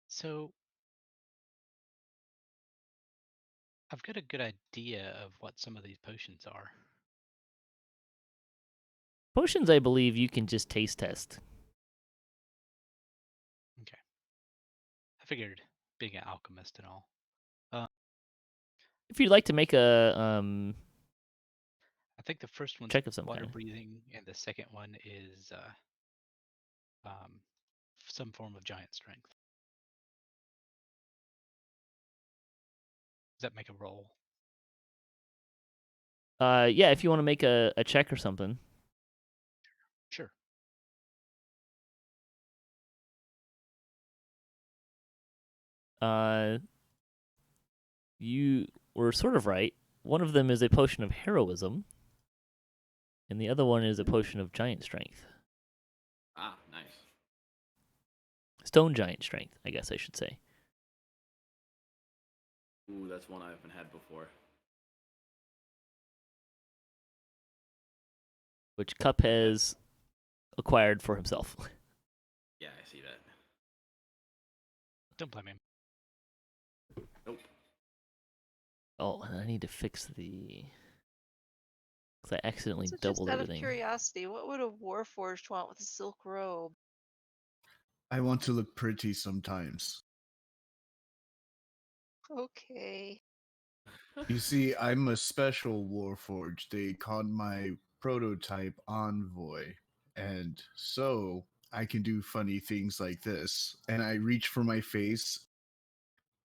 So I've got a good idea of what some of these potions are. Potions, I believe you can just taste test. Okay. I figured being an alchemist and all. If you'd like to make a I think the first one's check of some water kind. breathing, and the second one is some form of giant strength. Does that make a roll? Yeah, if you want to make a check or something. Sure. You were sort of right. One of them is a potion of heroism, and the other one is a potion of giant strength. Ah, nice. Stone giant strength, I guess I should say. Ooh, that's one I haven't had before. Which Cup has acquired for himself. Yeah, I see that. Don't blame him. Nope. Oh, and I need to fix the... Because I accidentally So doubled just out everything. of curiosity, what would a warforged want with a silk robe? I want to look pretty sometimes. Okay. You see, I'm a special warforged. They called my prototype Envoy. And so I can do funny things like this. And I reach for my face,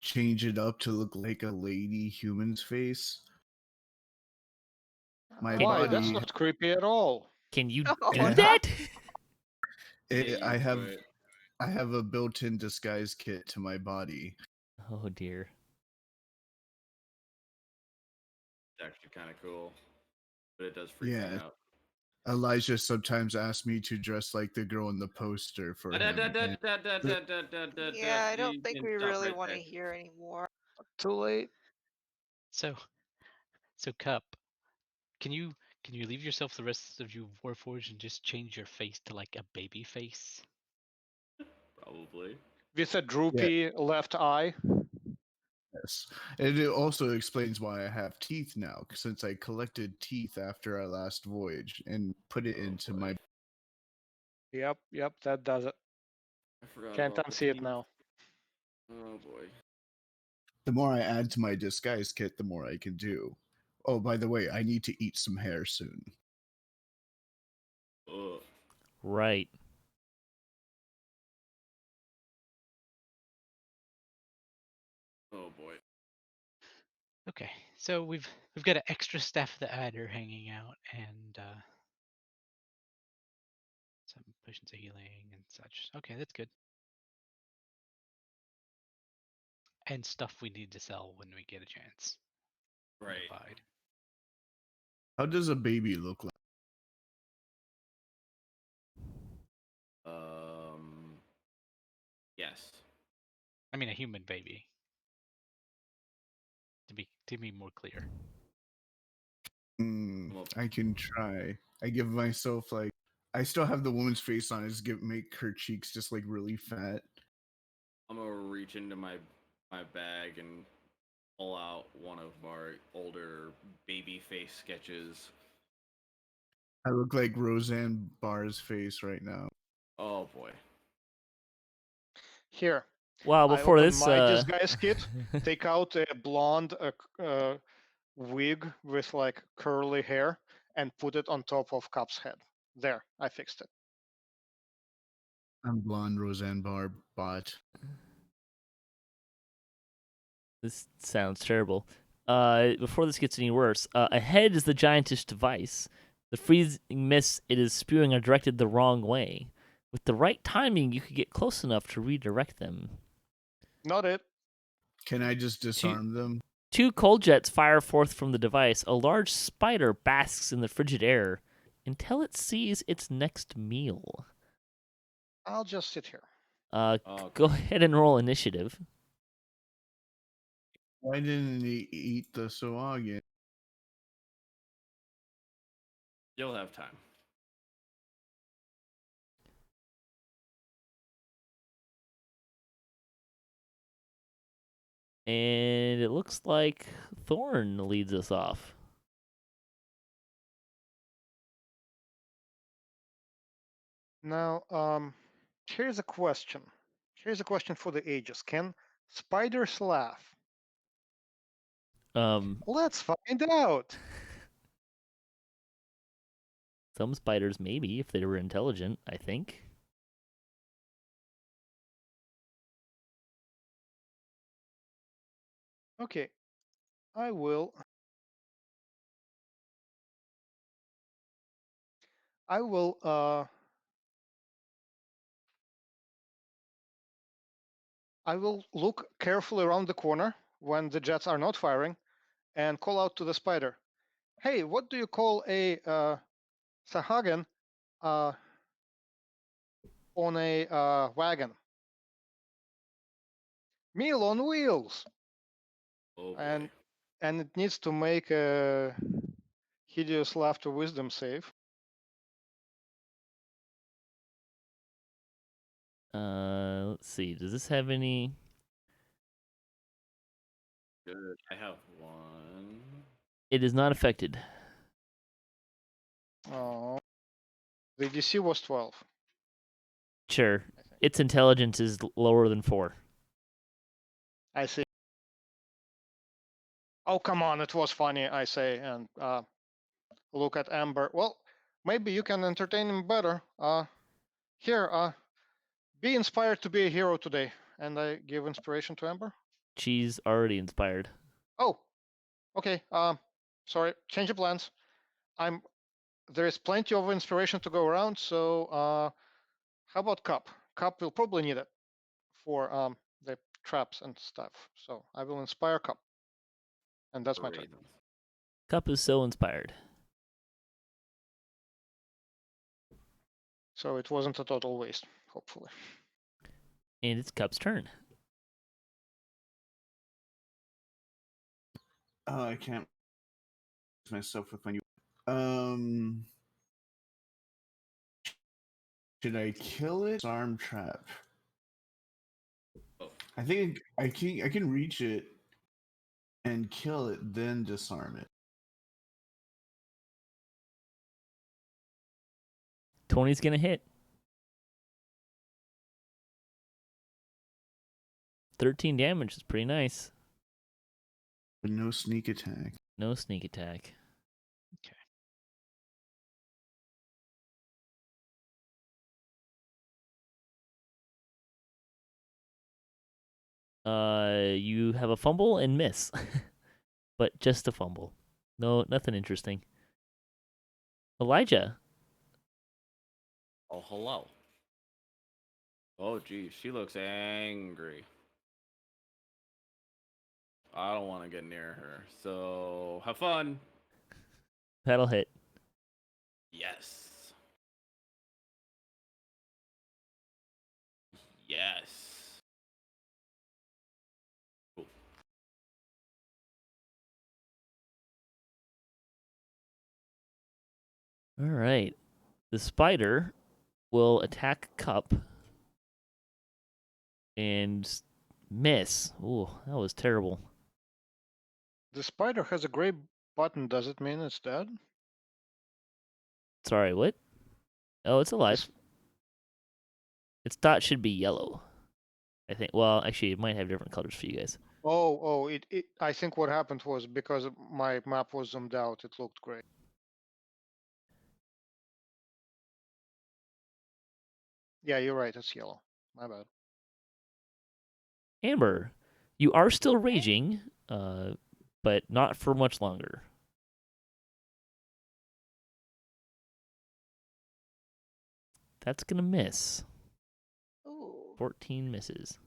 change it up to look like a lady human's face. My Why? That's body, not creepy at all. Can you Oh, do Yeah. that? I have do it. I have a built-in disguise kit to my body. Oh, dear. It's actually kind of cool, but it does freak me Yeah. out. Elijah sometimes asks me to dress like the girl in the poster for him. and- yeah, I don't think we really right want to there. hear anymore. Too late. So Cup, can you leave yourself the rest of your Warforged and just change your face to like a baby face? Probably. With a droopy left eye. Yes. And it also explains why I have teeth now, since I collected teeth after our last voyage and put it into my... Yep, that does it. I forgot Can't about the unsee it teeth. now. Oh boy. The more I add to my disguise kit, the more I can do. Oh, by the way, I need to eat some hair soon. Ugh. Right. Oh boy. Okay, so we've got an extra staff of the adder hanging out, and some potions of healing and such. Okay, that's good. And stuff we need to sell when we get a chance. Right. Notified. How does a baby look like? Yes. I mean, a human baby. To be more clear. I can try. I give myself like... I still have the woman's face on. I just make her cheeks just like really fat. I'm gonna reach into my bag and pull out one of our older baby face sketches. I look like Roseanne Barr's face right now. Oh boy. Here, Wow, I before open this, my disguise kit, take out a blonde wig with like curly hair, and put it on top of Cup's head. There, I fixed it. I'm blonde Roseanne Barr bot. this sounds terrible. Before this gets any worse, ahead is the giantish device. The freezing mist it is spewing are directed the wrong way. With the right timing, you could get close enough to redirect them. Not it. Can I just disarm them? 2 cold jets fire forth from the device. A large spider basks in the frigid air until it sees its next meal. I'll just sit here. Go ahead and roll initiative. Why didn't he eat the sahuagin? You'll have time. And it looks like Thorn leads us off. Now, here's a question. Here's a question for the ages. Can spiders laugh? Let's find out. Some spiders, maybe, if they were intelligent, I think. Okay, I will. I will look carefully around the corner when the jets are not firing and call out to the spider. Hey, what do you call a sahuagin on a wagon? Meal on wheels. Oh boy. And it needs to make a hideous laughter wisdom save. Let's see. Does this have any? Good. I have one. It is not affected. Oh, the DC was 12. Sure. Its intelligence is lower than 4. I see. Oh, come on, it was funny, I say, and look at Amber. Well, maybe you can entertain him better. Here, be inspired to be a hero today. And I give inspiration to Amber. She's already inspired. Oh, okay. Sorry, change of plans. There is plenty of inspiration to go around, so how about Cup? Cup will probably need it for the traps and stuff. So I will inspire Cup. And that's my turn. Cup is so inspired. So it wasn't a total waste, hopefully. And it's Cup's turn. Oh, I can't myself with my new. Should I kill it? Arm trap. Oh. I think I can reach it and kill it, then disarm it. 20's gonna hit. 13 damage is pretty nice. But no sneak attack. No sneak attack. Okay. You have a fumble and miss. But just a fumble. No, nothing interesting. Elijah. Oh, hello. Oh, geez, she looks angry. I don't want to get near her, so have fun. That'll hit. Yes. Yes. Cool. All right. The spider will attack Cup and miss. Ooh, that was terrible. The spider has a gray button. Does it mean it's dead? Sorry, what? Oh, it's alive. Its dot should be yellow, I think. Well, actually, it might have different colors for you guys. It I think what happened was because my map was zoomed out, it looked great. Yeah, you're right, it's yellow. My bad. Amber, you are still raging, but not for much longer. That's gonna miss. Ooh. 14 misses.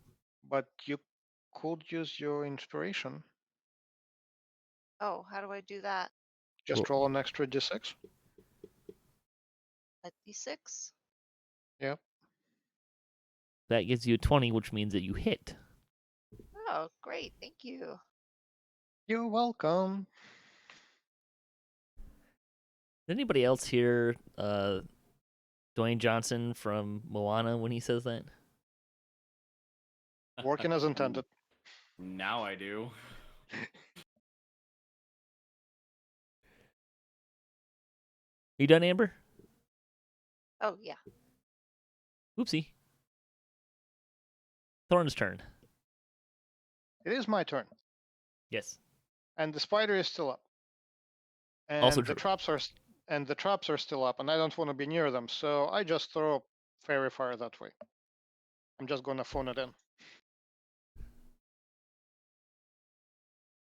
But you could use your inspiration. Oh, how do I do that? Just roll an extra d6. A d6? Yep. That gives you a 20, which means that you hit. Oh, great. Thank you. You're welcome. Is anybody else hear Dwayne Johnson from Moana when he says that? Working as intended. Now I do. You done, Amber? Oh, yeah. Oopsie. Thorn's turn. It is my turn. Yes. And the spider is still up. And Also the true. traps are still up, and I don't want to be near them, so I just throw fairy fire that way. I'm just gonna phone it in.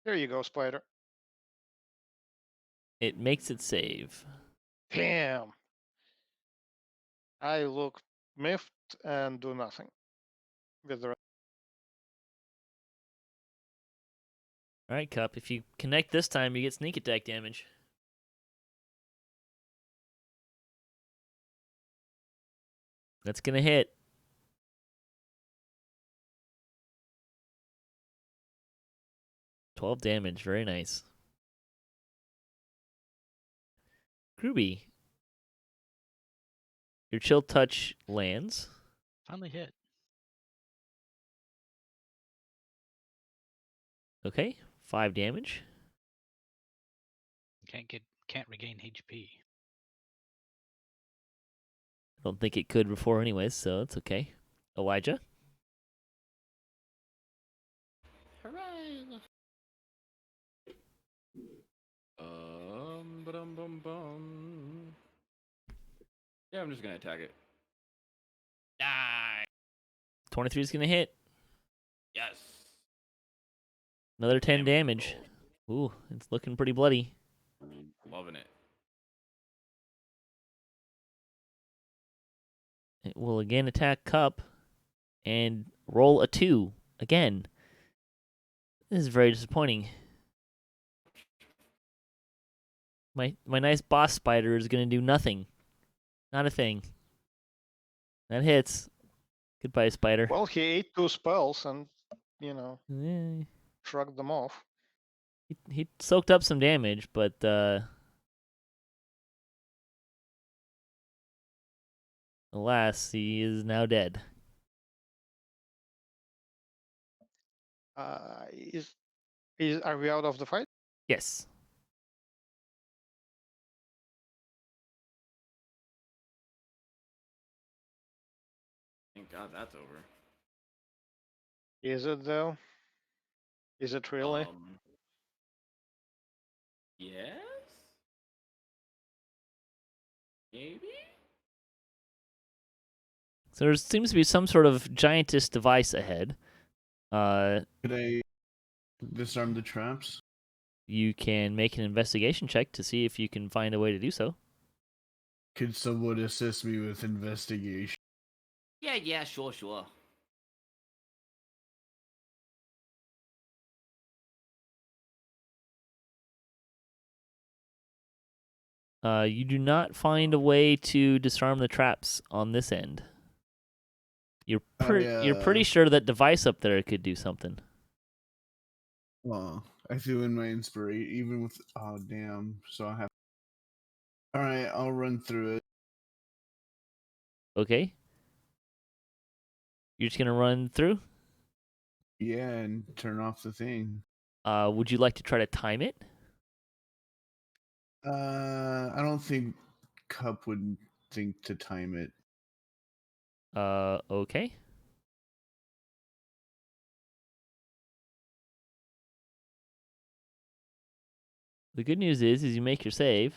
There you go, spider. It makes it save. Damn. I look miffed and do nothing with the. All right, Cup. If you connect this time, you get sneak attack damage. That's gonna hit. $12 damage. Very nice. Gruubii. Your chill touch lands. Finally hit. Okay. 5 damage. Can't regain HP. I don't think it could before anyways, so it's okay. Elijah. Hooray! Bum. Yeah, I'm just gonna attack it. Die. 23 is gonna hit. Yes. Another 10 Damn, damage. Ooh, it's looking pretty bloody. Loving it. It will again attack Cup and roll a 2 again. This is very disappointing. My nice boss spider is gonna do nothing. Not a thing. That hits. Goodbye, spider. Well, he ate 2 spells and, Eh, shrugged them off. he soaked up some damage, but alas, he is now dead. Are we out of the fight? Yes. Thank God that's over. Is it though? Is it really? Yes? Maybe? So there seems to be some sort of giantess device ahead. Could I disarm the traps? You can make an investigation check to see if you can find a way to do so. Could someone assist me with investigation? Yeah, sure. You do not find a way to disarm the traps on this end. You're pretty sure that device up there could do something. Well, I threw in my inspiration, even with damn. So I have. All right, I'll run through it. Okay. You're just gonna run through? Yeah, and turn off the thing. Would you like to try to time it? I don't think Cup would think to time it. Okay. The good news is you make your save.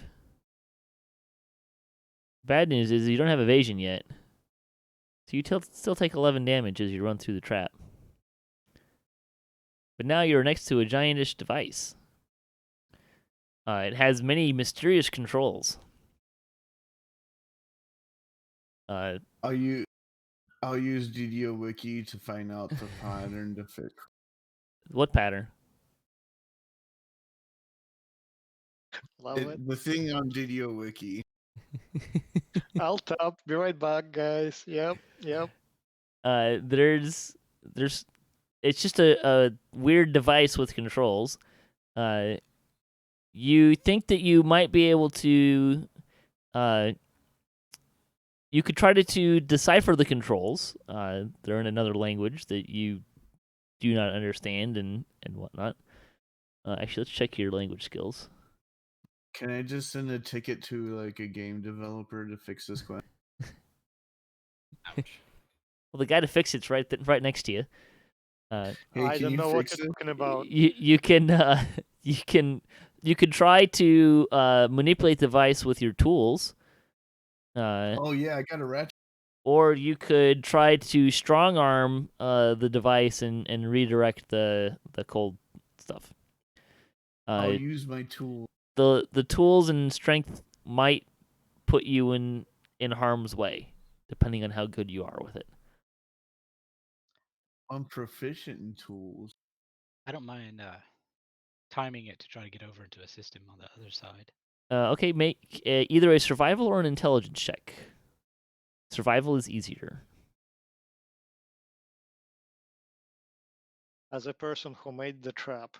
Bad news is you don't have evasion yet. So you still take 11 damage as you run through the trap. But now you're next to a giantish device. It has many mysterious controls. I'll use DDO Wiki to find out the pattern to fix. What pattern? Love it. The thing on DDO Wiki. I'll top. Be right back, guys. Yep. There's it's just a weird device with controls. You think that you might be able to you could try to decipher the controls. They're in another language that you do not understand and whatnot. Actually, let's check your language skills. Can I just send a ticket to like a game developer to fix this question? Ouch. Well, the guy to fix it's right next to you. Hey, I can don't you know what fix you're it? talking about. You can try to manipulate the device with your tools. Oh yeah, I got a ratchet. Or you could try to strong arm the device and redirect the cold stuff. I'll use my tool. The tools and strength might put you in harm's way, depending on how good you are with it. I'm proficient in tools. I don't mind timing it to try to get over into a system on the other side. Okay, make either a survival or an intelligence check. Survival is easier. As a person who made the trap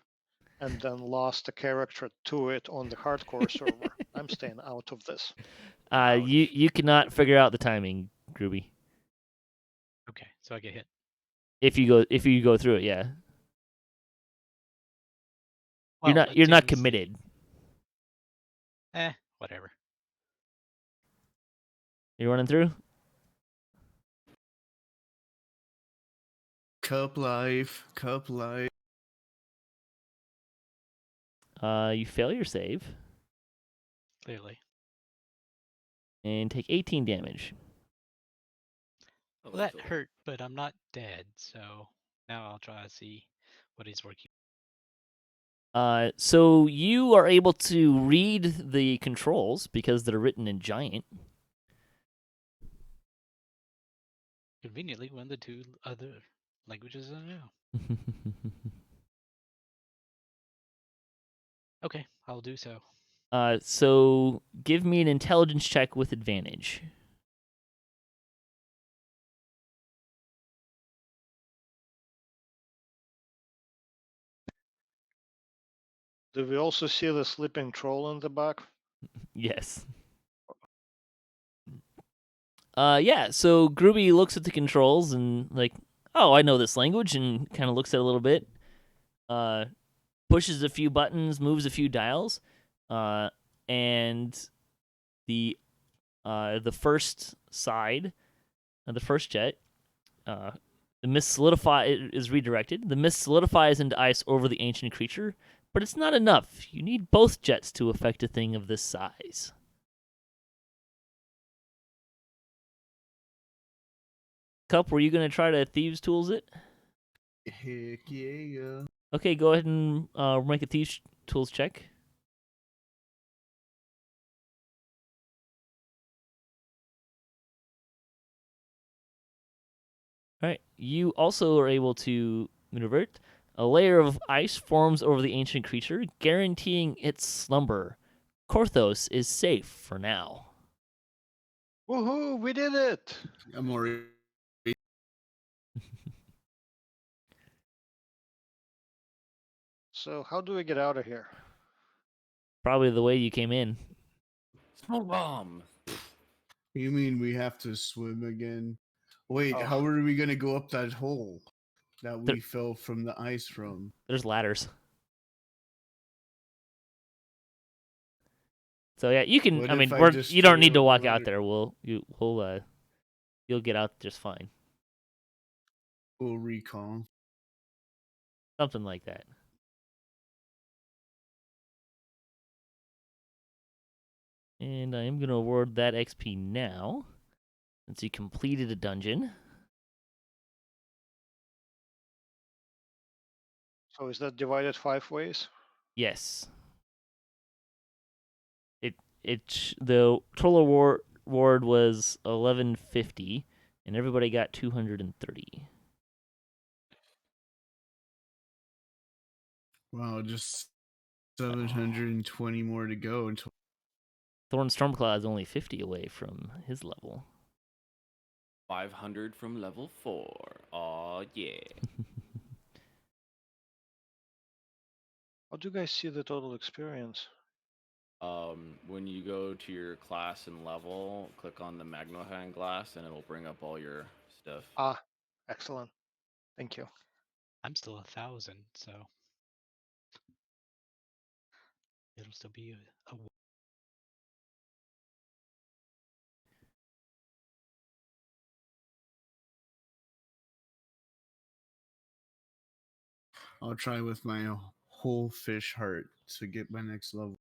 and then lost a character to it on the hardcore server, I'm staying out of this. You cannot figure out the timing, Gruubii. Okay, so I get hit. If you go through it, yeah. Well, You're not seems- committed. Whatever. You running through? Cup life. You fail your save Clearly. and take 18 damage. Oh, Well, that that's a lot. hurt, but I'm not dead, so now I'll try to see what he's working. So you are able to read the controls because they're written in giant. Conveniently, one of the two other languages I know. Okay, I'll do so. So give me an intelligence check with advantage. Do we also see the sleeping troll in the back? Yes. Yeah, so Gruubii looks at the controls and like, oh, I know this language, and kind of looks at it a little bit. Pushes a few buttons, moves a few dials, and the first side, the first jet, the mist is redirected. The mist solidifies into ice over the ancient creature, but it's not enough. You need both jets to affect a thing of this size. Cup, were you going to try to Thieves' Tools it? Heck yeah. Okay, go ahead and make a Thieves' Tools check. All right, you also are able to maneuver it. A layer of ice forms over the ancient creature, guaranteeing its slumber. Korthos is safe for now. Woohoo! We did it! I'm already. So how do we get out of here? Probably the way you came in. Smoke bomb. You mean we have to swim again? Wait, Oh. how are we gonna go up that hole that we There- fell from the ice from? There's ladders. So yeah, you can. What I mean, if I just you don't need stay to on walk the out ladder? there. You'll get out just fine. We'll recon. Something like that. And I am going to award that XP now, since you completed a dungeon. So is that divided 5 ways? Yes. The total award was 1150, and everybody got 230. Wow, just 720 more to go until. Thorn Stormcrow is only 50 away from his level. 500 from level 4. Aw, yeah. How do you guys see the total experience? When you go to your class and level, click on the magnifying glass, and it'll bring up all your stuff. Ah, excellent. Thank you. I'm still 1,000, so it'll still be a I'll try with my whole fish heart to get my next level.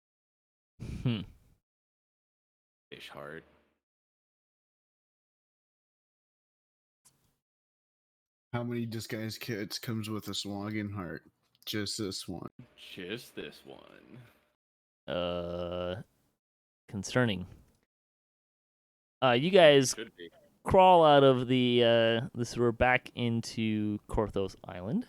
Fish heart. How many disguise kits comes with a sahuagin heart? Just this one. Just this one. Concerning. You guys Should be. crawl out of the sewer back into Korthos Island.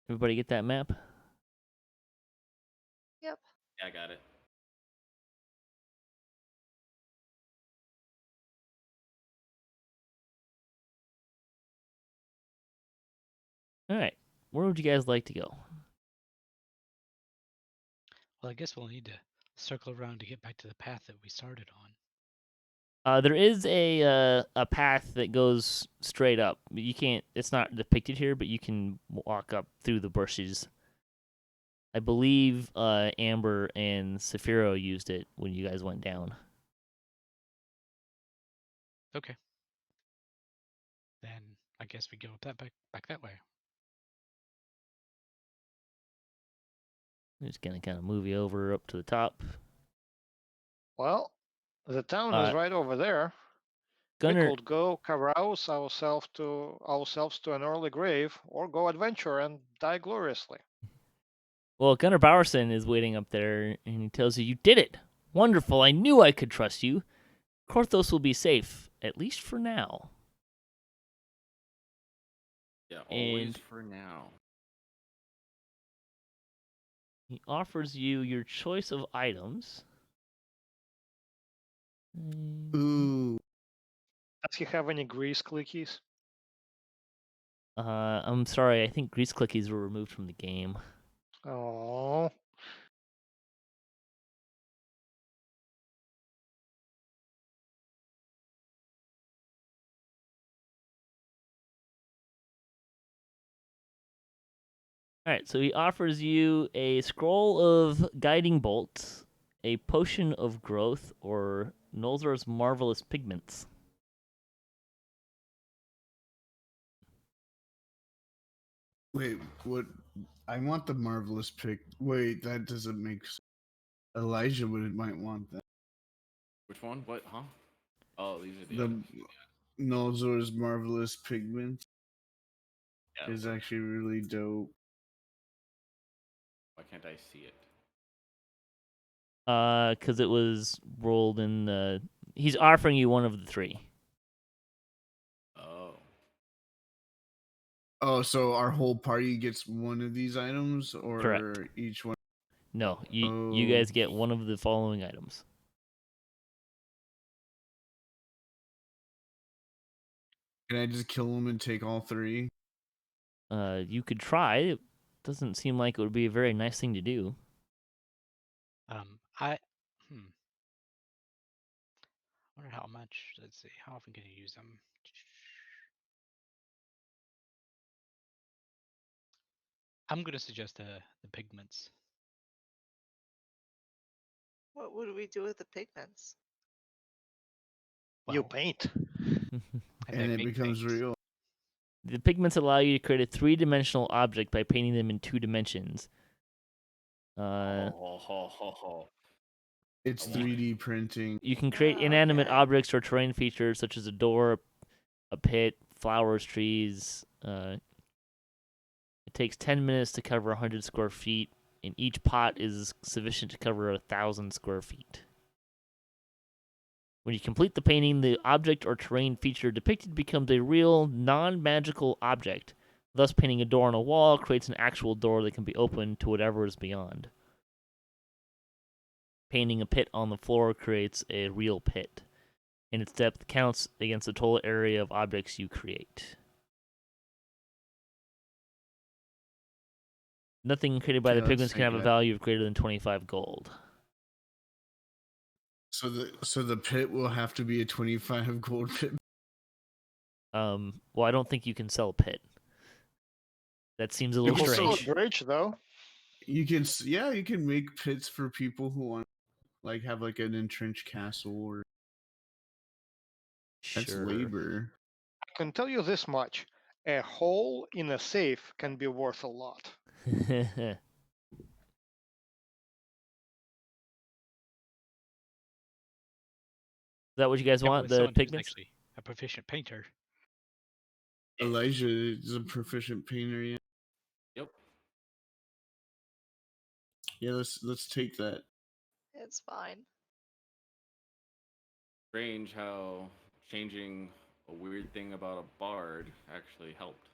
Everybody get that map? Yep. Yeah, I got it. All right. Where would you guys like to go? Well, I guess we'll need to circle around to get back to the path that we started on. There is a path that goes straight up. You can't. It's not depicted here, but you can walk up through the bushes. I believe Amber and Saphiro used it when you guys went down. Okay. Then I guess we go back that way. I'm just gonna kind of move you over up to the top. Well, the town is Uh, right over there. Gunner, We could go carouse ourselves to an early grave, or go adventure and die gloriously. well, Gunnar Bowerson is waiting up there, and he tells you, "You did it! Wonderful! I knew I could trust you. Korthos will be safe, at least for now." Yeah, always And for now. he offers you your choice of items. Ooh. Does he have any grease clickies? I'm sorry. I think grease clickies were removed from the game. Oh, All right, so he offers you a scroll of guiding bolts, a potion of growth, or Nolzur's marvelous pigments. Wait, what? I want the marvelous pick. Wait, that doesn't make sense. Elijah might want that. Which one? What? Huh? Oh, these are the The items. Nolzur's marvelous pigment Yeah, is what? actually really dope. Why can't I see it? Because it was rolled in the. He's offering you one of the three. Oh. Oh, so our whole party gets one of these items, or Correct. each one? No, you Oh. guys get one of the following items. Can I just kill them and take all three? You could try. It doesn't seem like it would be a very nice thing to do. I wonder how much. Let's see. How often can you use them? I'm gonna suggest the pigments. What would we do with the pigments? You Well, paint. And they it make becomes things. real. The pigments allow you to create a three-dimensional object by painting them in 2 dimensions. It's I want 3D printing. You can create Oh, inanimate okay. objects or terrain features such as a door, a pit, flowers, trees. It takes 10 minutes to cover 100 square feet, and each pot is sufficient to cover 1,000 square feet. When you complete the painting, the object or terrain feature depicted becomes a real, non-magical object. Thus, painting a door on a wall creates an actual door that can be opened to whatever is beyond. Painting a pit on the floor creates a real pit, and its depth counts against the total area of objects you create. Nothing created by Okay, the let's pigments can take have a that. value of greater than 25 gold. So the pit will have to be a 25 gold pit. Well, I don't think you can sell a pit. That seems a You little can Also, strange. a bridge though. You can make pits for people who want like have like an entrenched castle or that's Sure. labor. I can tell you this much: a hole in a safe can be worth a lot. Is that what you guys Yeah, want? with The someone who's pigments? actually a proficient painter. Elijah is a proficient painter. Yeah, Yep. yeah. Let's take that. It's fine. Strange how changing a weird thing about a bard actually helped.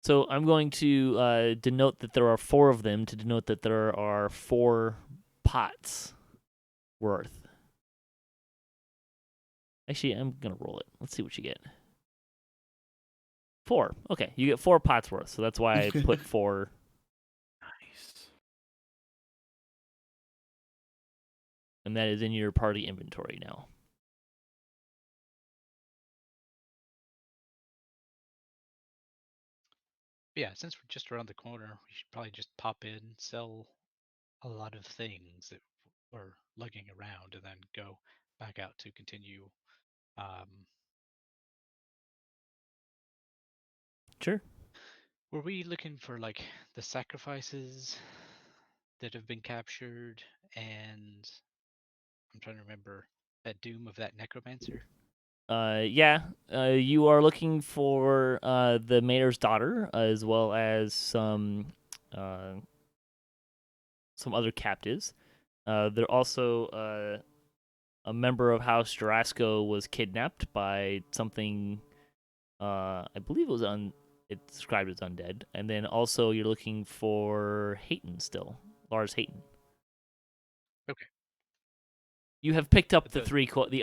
So I'm going to denote that there are 4 of them to denote that there are 4 pots worth. Actually, I'm going to roll it. Let's see what you get. 4. Okay, you get 4 pots worth, so that's why I put 4. Nice. And that is in your party inventory now. But yeah, since we're just around the corner, we should probably just pop in, sell a lot of things that we're lugging around, and then go back out to continue. Sure. Were we looking for like the sacrifices that have been captured, and I'm trying to remember that doom of that necromancer? Yeah, you are looking for the mayor's daughter, as well as some other captives. They're also a member of House Jurasco was kidnapped by something. I believe it was It's described as undead, and then also you're looking for Hayton still, Lars Hayton. Okay. You have picked up But the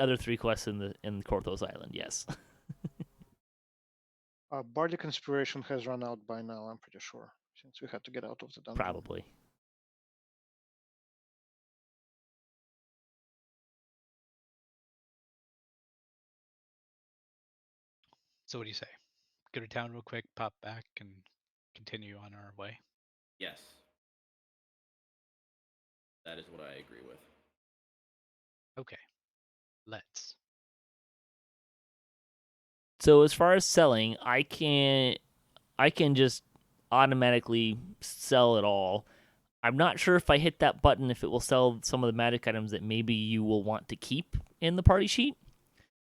other 3 quests in Korthos Island. Yes. Bardic Inspiration has run out by now, I'm pretty sure, since we had to get out of the dungeon. Probably. So what do you say? Go to town real quick, pop back, and continue on our way. Yes. That is what I agree with. Okay. Let's. So as far as selling, I can just automatically sell it all. I'm not sure if I hit that button if it will sell some of the magic items that maybe you will want to keep in the party sheet.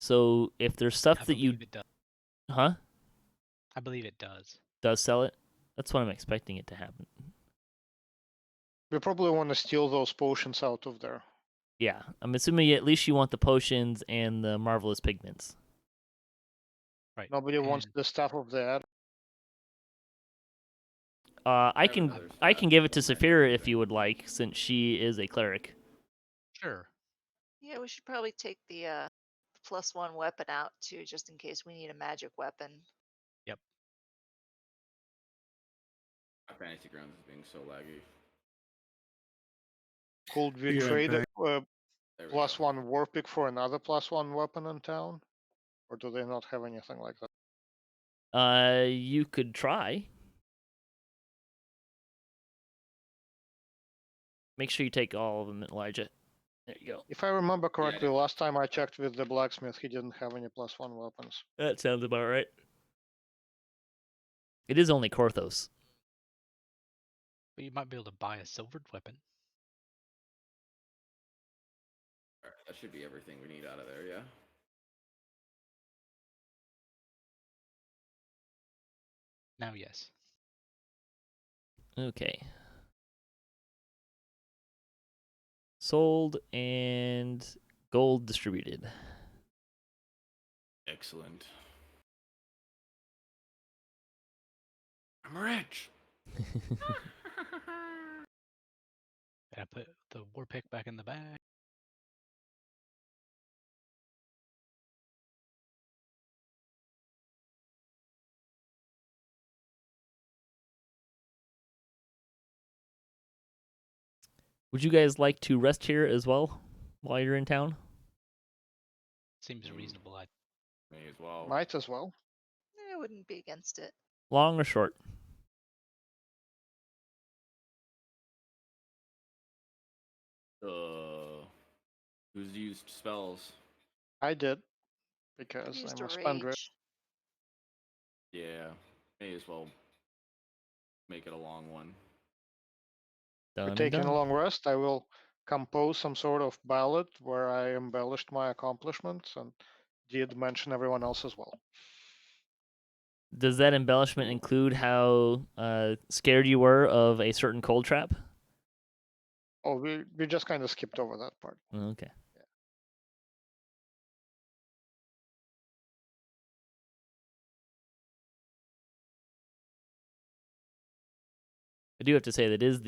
So if there's stuff I that you believe it does. Huh? I believe it does. Does sell it? That's what I'm expecting it to happen. We probably want to steal those potions out of there. Yeah, I'm assuming at least you want the potions and the marvelous pigments. Right. Nobody wants And the stuff of that. I I have can another I staff can give it in to my Saphira if inventory. you would like, since she is a cleric. sure. Yeah, we should probably take the +1 weapon out too, just in case we need a magic weapon. My fantasy grounds is being so laggy. Could we Be right trade back. a There we plus go. 1 war pick for another +1 weapon in town? Or do they not have anything like that? You could try. Make sure you take all of them, Elijah. There you go. If I remember correctly, last time I checked with the blacksmith, he didn't have any +1 weapons. That sounds about right. It is only Korthos. But you might be able to buy a silvered weapon. Alright, that should be everything we need out of there, yeah? Now, yes. Okay. Sold and gold distributed. Excellent. I'm rich! And I put the war pick back in the bag. Would you guys like to rest here as well while you're in town? Seems reasonable. May as well. Might as well. I wouldn't be against it. Long or short? Who's used spells? I did, I've because used I'm a a spender. rage. Yeah, may as well make it a long one. For Done and taking done. a long rest, I will compose some sort of ballad where I embellished my accomplishments and did mention everyone else as well. Does that embellishment include how scared you were of a certain cold trap? Oh, we just kind of skipped over that part. Okay. I do have to say that is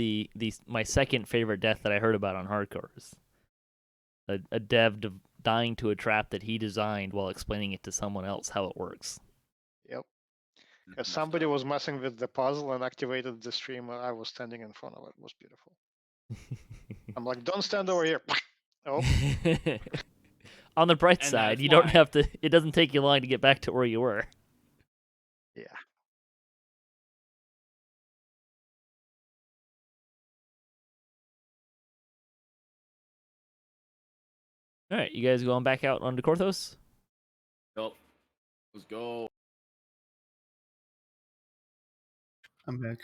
my second favorite death that I heard about on Hardcore. Is a dev dying to a trap that he designed while explaining it to someone else how it works. Yep. Because Messed somebody up. was messing with the puzzle and activated the stream. I was standing in front of it. It was beautiful. I'm like, don't stand over here. Oh, On the bright And side, that's you don't why. have to. It doesn't take you long to get back to where you were. yeah. All right, you guys going back out onto Korthos? Nope. Let's go. I'm back.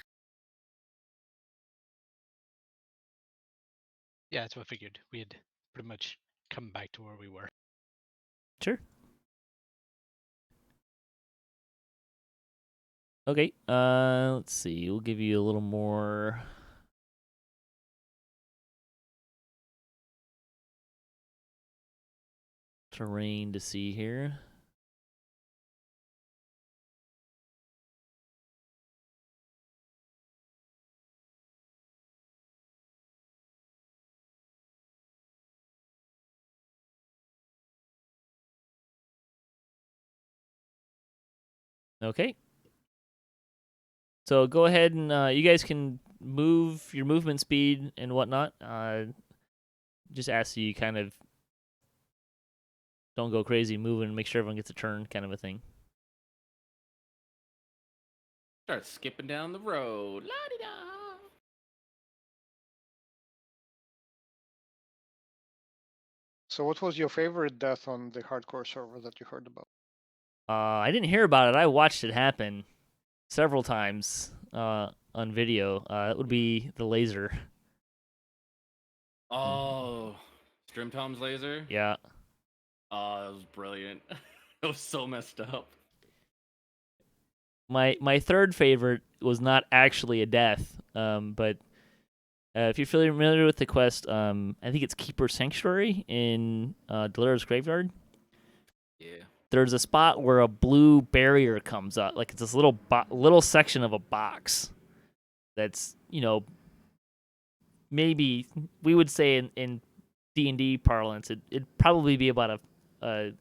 Yeah, that's what I figured. We had pretty much come back to where we were. Sure. Okay. Let's see. We'll give you a little more. Terrain to see here. Okay. So go ahead and you guys can move your movement speed and whatnot. Just ask you kind of don't go crazy moving and make sure everyone gets a turn, kind of a thing. Start skipping down the road. La-di-da. So what was your favorite death on the hardcore server that you heard about? I didn't hear about it. I watched it happen several times on video. It would be the laser. Oh, Strim Tom's laser? Yeah. Oh, that was brilliant. It was so messed up. My third favorite was not actually a death, but if you're familiar with the quest, I think it's Keeper Sanctuary in Delira's Graveyard. Yeah. There's a spot where a blue barrier comes up, like it's this little section of a box that's, maybe we would say in D&D parlance, it'd probably be about a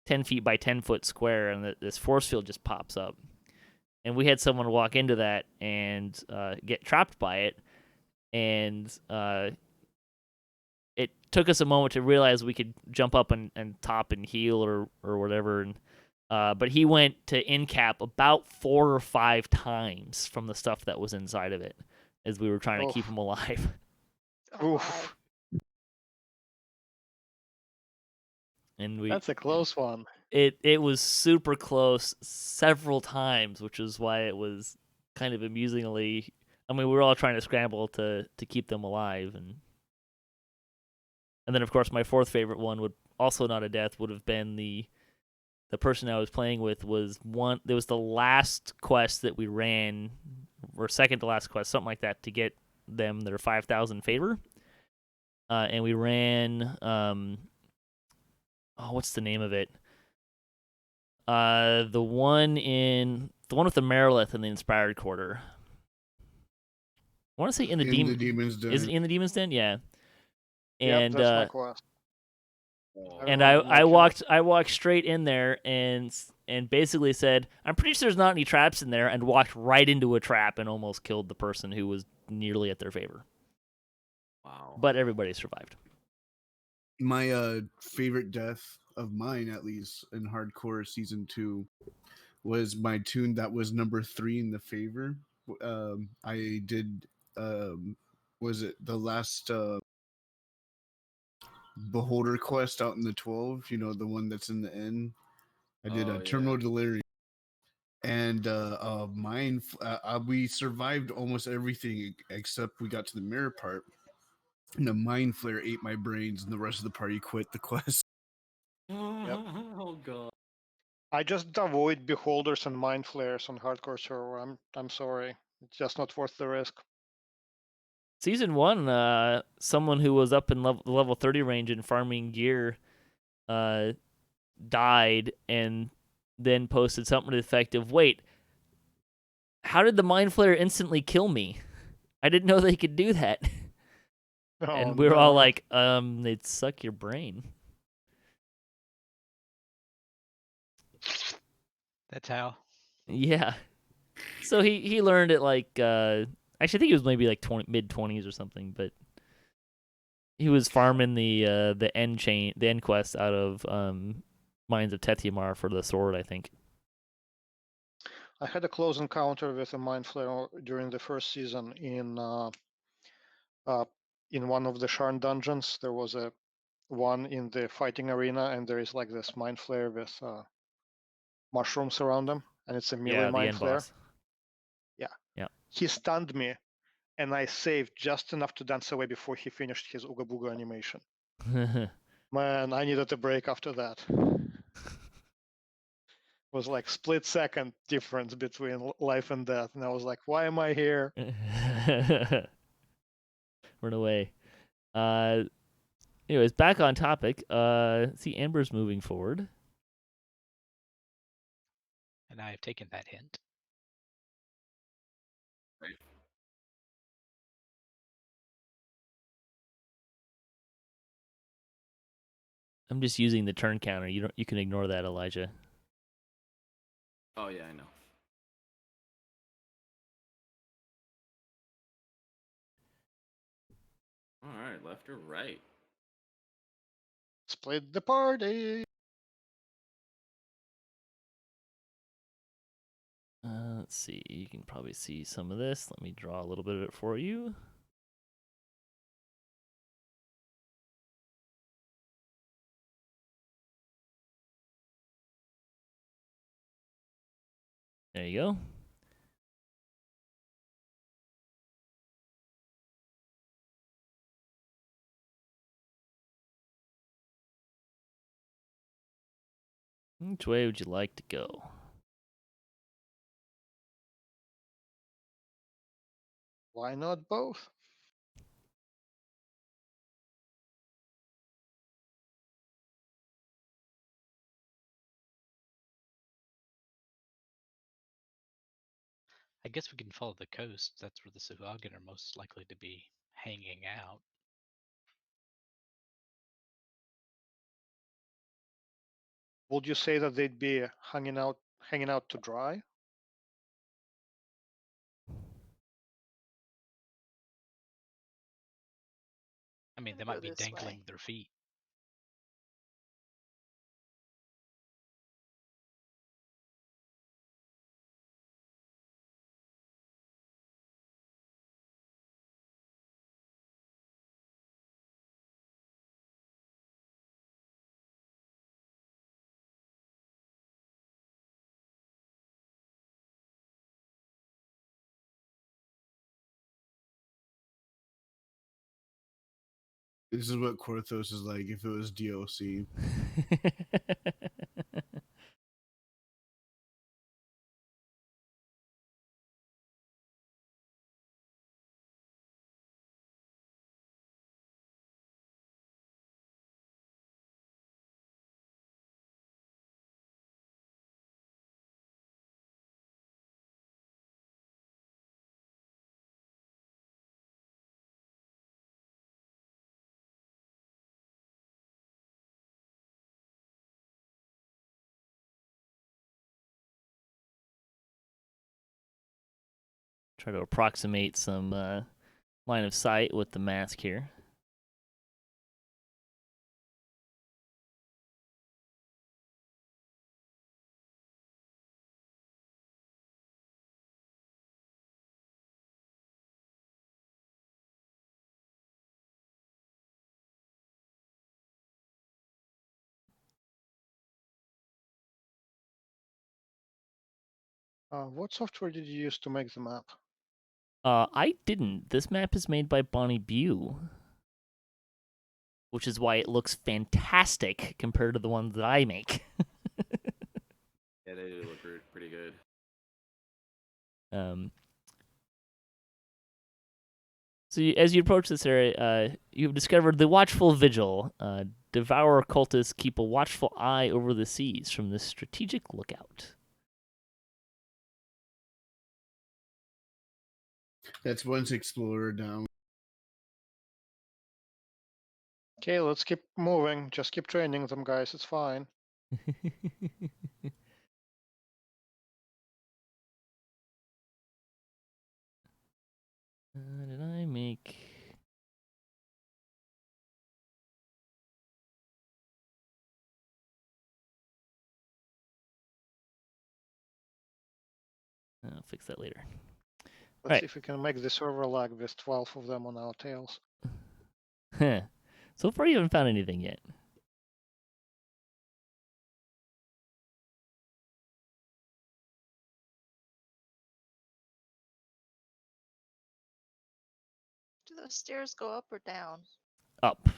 10 feet by 10 foot square, and this force field just pops up. And we had someone walk into that and get trapped by it, and it took us a moment to realize we could jump up and top and heal or whatever. And but he went to in-cap about 4 or 5 times from the stuff that was inside of it as we were trying to keep him alive. Oh, Oof. and That's a close one. it was super close several times, which is why it was kind of amusingly. I mean, we were all trying to scramble to keep them alive, and then of course my fourth favorite one would also not a death would have been the person I was playing with was one. It was the last quest that we ran, or second to last quest, something like that, to get them their 5,000 favor. And we ran. What's the name of it? The one with the Marilith and the Inspired Quarter. I want to say in the Demon's Den. Is it in the Demon's Den? Yeah. Yeah, And that's my quest. and I walked straight in there and basically said, I'm pretty sure there's not any traps in there, and walked right into a trap and almost killed the person who was nearly at their favor. Wow. But everybody survived. My favorite death of mine, at least in Hardcore Season 2, was my tune that was number 3 in the favor. I did, was it the last Beholder quest out in the 12? You know, the one that's in the end? I did a Terminal Delirium. And mine, we survived almost everything except we got to the mirror part. And the Mind Flare ate my brains, and the rest of the party quit the quest. Yep. Oh god. I just avoid beholders and mind flares on hardcore server. I'm sorry. It's just not worth the risk. Season 1, someone who was up in level 30 range and farming gear died, and then posted something to the effect of, wait, how did the Mind Flare instantly kill me? I didn't know they could do that. And we were all like, they'd suck your brain. That's how. Yeah. So he learned it like, actually I think he was maybe like mid-20s or something, but he was farming the end quest out of Mines of Tethymar for the sword, I think. I had a close encounter with a mind flare during the first season in one of the Sharn dungeons. There was a one in the fighting arena, and there is like this mind flare with mushrooms around them, and it's a melee mind flare. Boss. Yeah. He stunned me, and I saved just enough to dance away before he finished his Ooga Booga animation. Man, I needed a break after that. It was like split second difference between life and death, and I was like, why am I here? Run away. Anyways, back on topic. See, Amber's moving forward. And I have taken that hint. Right. I'm just using the turn counter. You can ignore that, Elijah. Oh yeah, I know. All right, left or right? Split the party. Let's see. You can probably see some of this. Let me draw a little bit of it for you. There you go. Which way would you like to go? Why not both? I guess we can follow the coast. That's where the sahuagin are most likely to be hanging out. Would you say that they'd be hanging out to dry? I mean, they Go might be this dangling way. their feet. This is what Korthos is like if it was DLC. Try to approximate some line of sight with the mask here. What software did you use to make the map? I didn't. This map is made by Bonnie Bew, which is why it looks fantastic compared to the ones that I make. Yeah, they do look pretty good. So as you approach this area, you've discovered the Watchful Vigil. Devourer cultists keep a watchful eye over the seas from this strategic lookout. That's once explorer down. Okay, let's keep moving. Just keep training them, guys. It's fine. Did I make... I'll fix that later. Let's Right. see if we can make this overlag with 12 of them on our tails. So far you haven't found anything yet. Do those stairs go up or down? Up.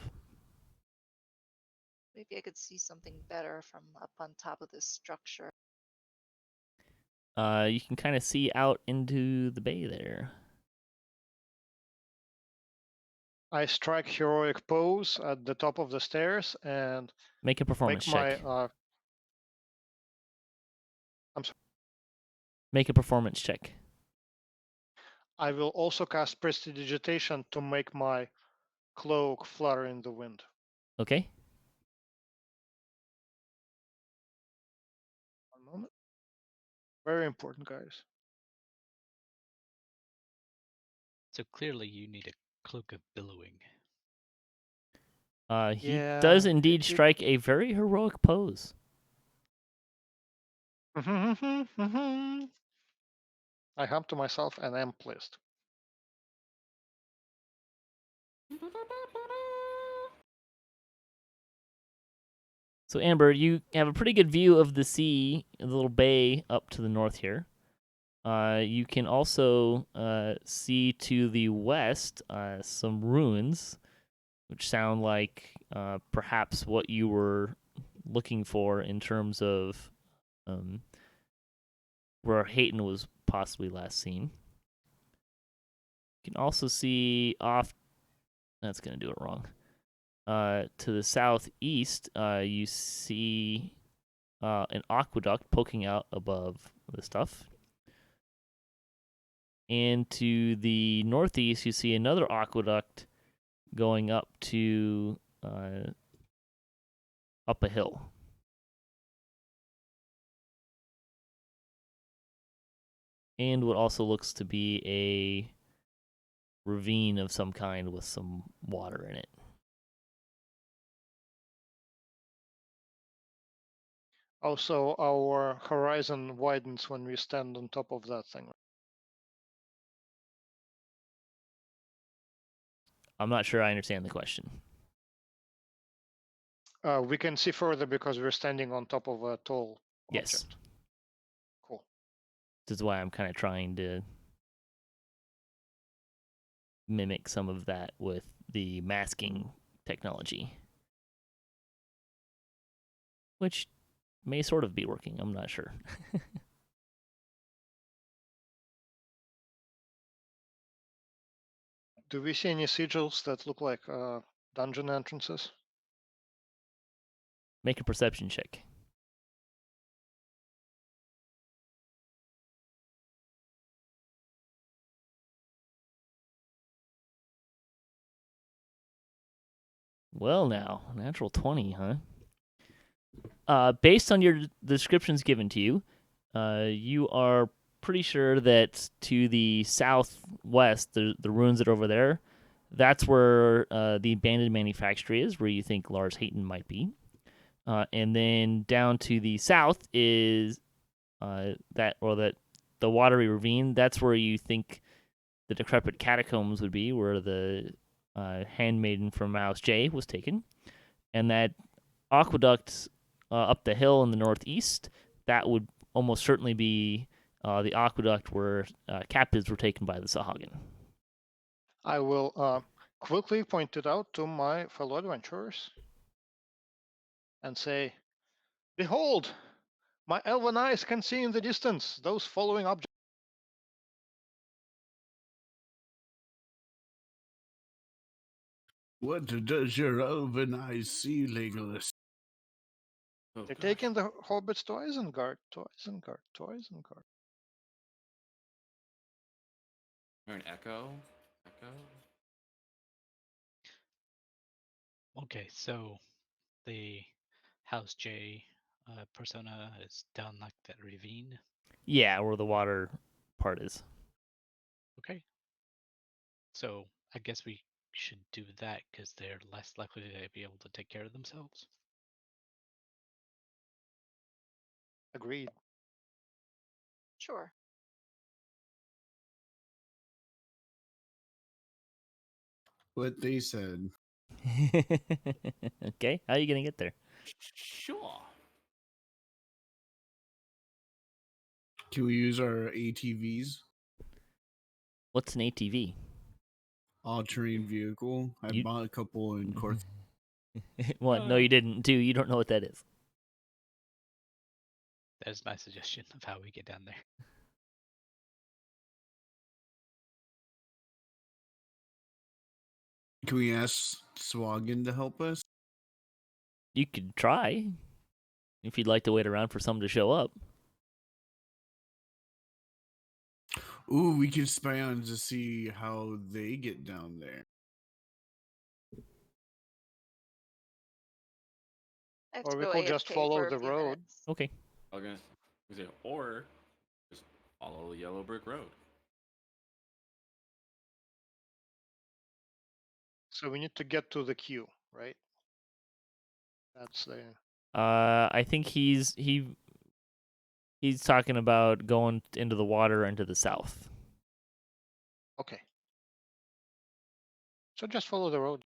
Maybe I could see something better from up on top of this structure. You can kind of see out into the bay there. I strike heroic pose at the top of the stairs and Make a performance make my check. I'm sorry. Make a performance check. I will also cast Prestidigitation to make my cloak flutter in the wind. Okay. One moment. Very important, guys. So clearly you need a cloak of billowing. He Yeah, does indeed strike a very heroic pose. I hum to myself and am pleased. So Amber, you have a pretty good view of the sea, the little bay up to the north here. You can also see to the west some ruins, which sound like perhaps what you were looking for in terms of where Hayton was possibly last seen. You can also see off... That's going to do it wrong. To the southeast, you see an aqueduct poking out above the stuff. And to the northeast, you see another aqueduct going up to up a hill. And what also looks to be a ravine of some kind with some water in it. Also, our horizon widens when we stand on top of that thing. I'm not sure I understand the question. We can see further because we're standing on top of a tall Yes. object. Cool. This is why I'm kind of trying to mimic some of that with the masking technology, which may sort of be working. I'm not sure. Do we see any sigils that look like dungeon entrances? Make a perception check. Well, now, natural 20, huh? Based on your descriptions given to you, you are pretty sure that to the southwest, the ruins that are over there, that's where the abandoned manufactory is, where you think Lars Hayton might be. And then down to the south is the watery ravine. That's where you think the decrepit catacombs would be, where the handmaiden from Mouse J was taken. And that aqueduct up the hill in the northeast, that would almost certainly be the aqueduct where captives were taken by the sahuagin. I will quickly point it out to my fellow adventurers and say, "Behold, my elven eyes can see in the distance those following objects." What does your elven eyes see, Legolas? Oh, They're gosh. taking the hobbits to Isengard, to Isengard, to Isengard. Or an echo? Echo? Okay, so the House J persona is down like that ravine. Yeah, where the water part is. Okay. So I guess we should do that because they're less likely to be able to take care of themselves. Agreed. Sure. What they said. Okay, how are you gonna get there? Sure. Can we use our ATVs? What's an ATV? All-terrain vehicle. I You- bought a couple in Korthos. One, no, you didn't. Two, you don't know what that is. That is my suggestion of how we get down there. Can we ask Swaggin to help us? You could try if you'd like to wait around for someone to show up. Ooh, we can spy on to see how they get down there. I have Or to we go could just AFK follow for a the few road. minutes. Okay. I was gonna say, or just follow the yellow brick road. So we need to get to the queue, right? That's the. I think he's talking about going into the water into the south. Okay. So just follow the road.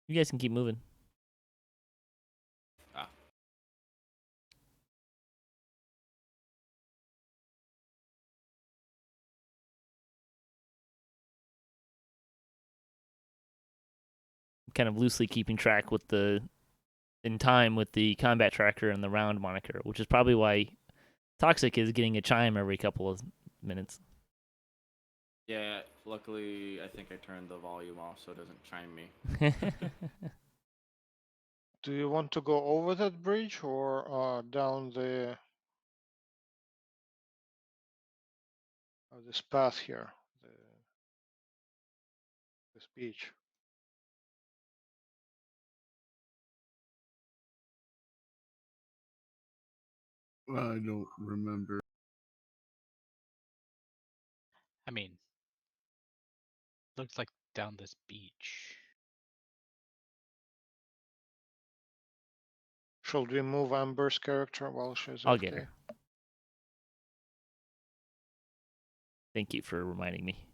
You guys can keep moving. Ah. Kind of loosely keeping track with the combat tracker and the round moniker, which is probably why Toxic is getting a chime every couple of minutes. Yeah, luckily I think I turned the volume off so it doesn't chime me. Do you want to go over that bridge or down the this path here, this beach? I don't remember. I mean, looks like down this beach. Should we move Amber's character while she's I'll AFK? get her. Thank you for reminding me.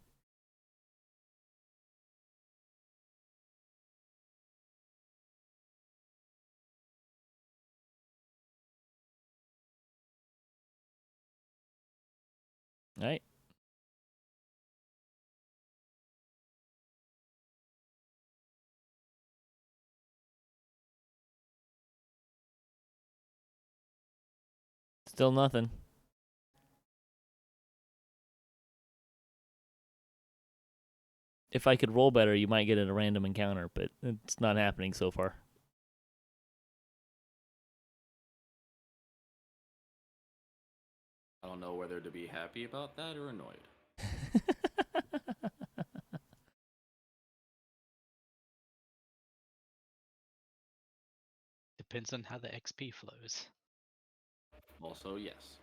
All right. Still nothing. If I could roll better, you might get a random encounter, but it's not happening so far. I don't know whether to be happy about that or annoyed. Depends on how the XP flows. Also, yes.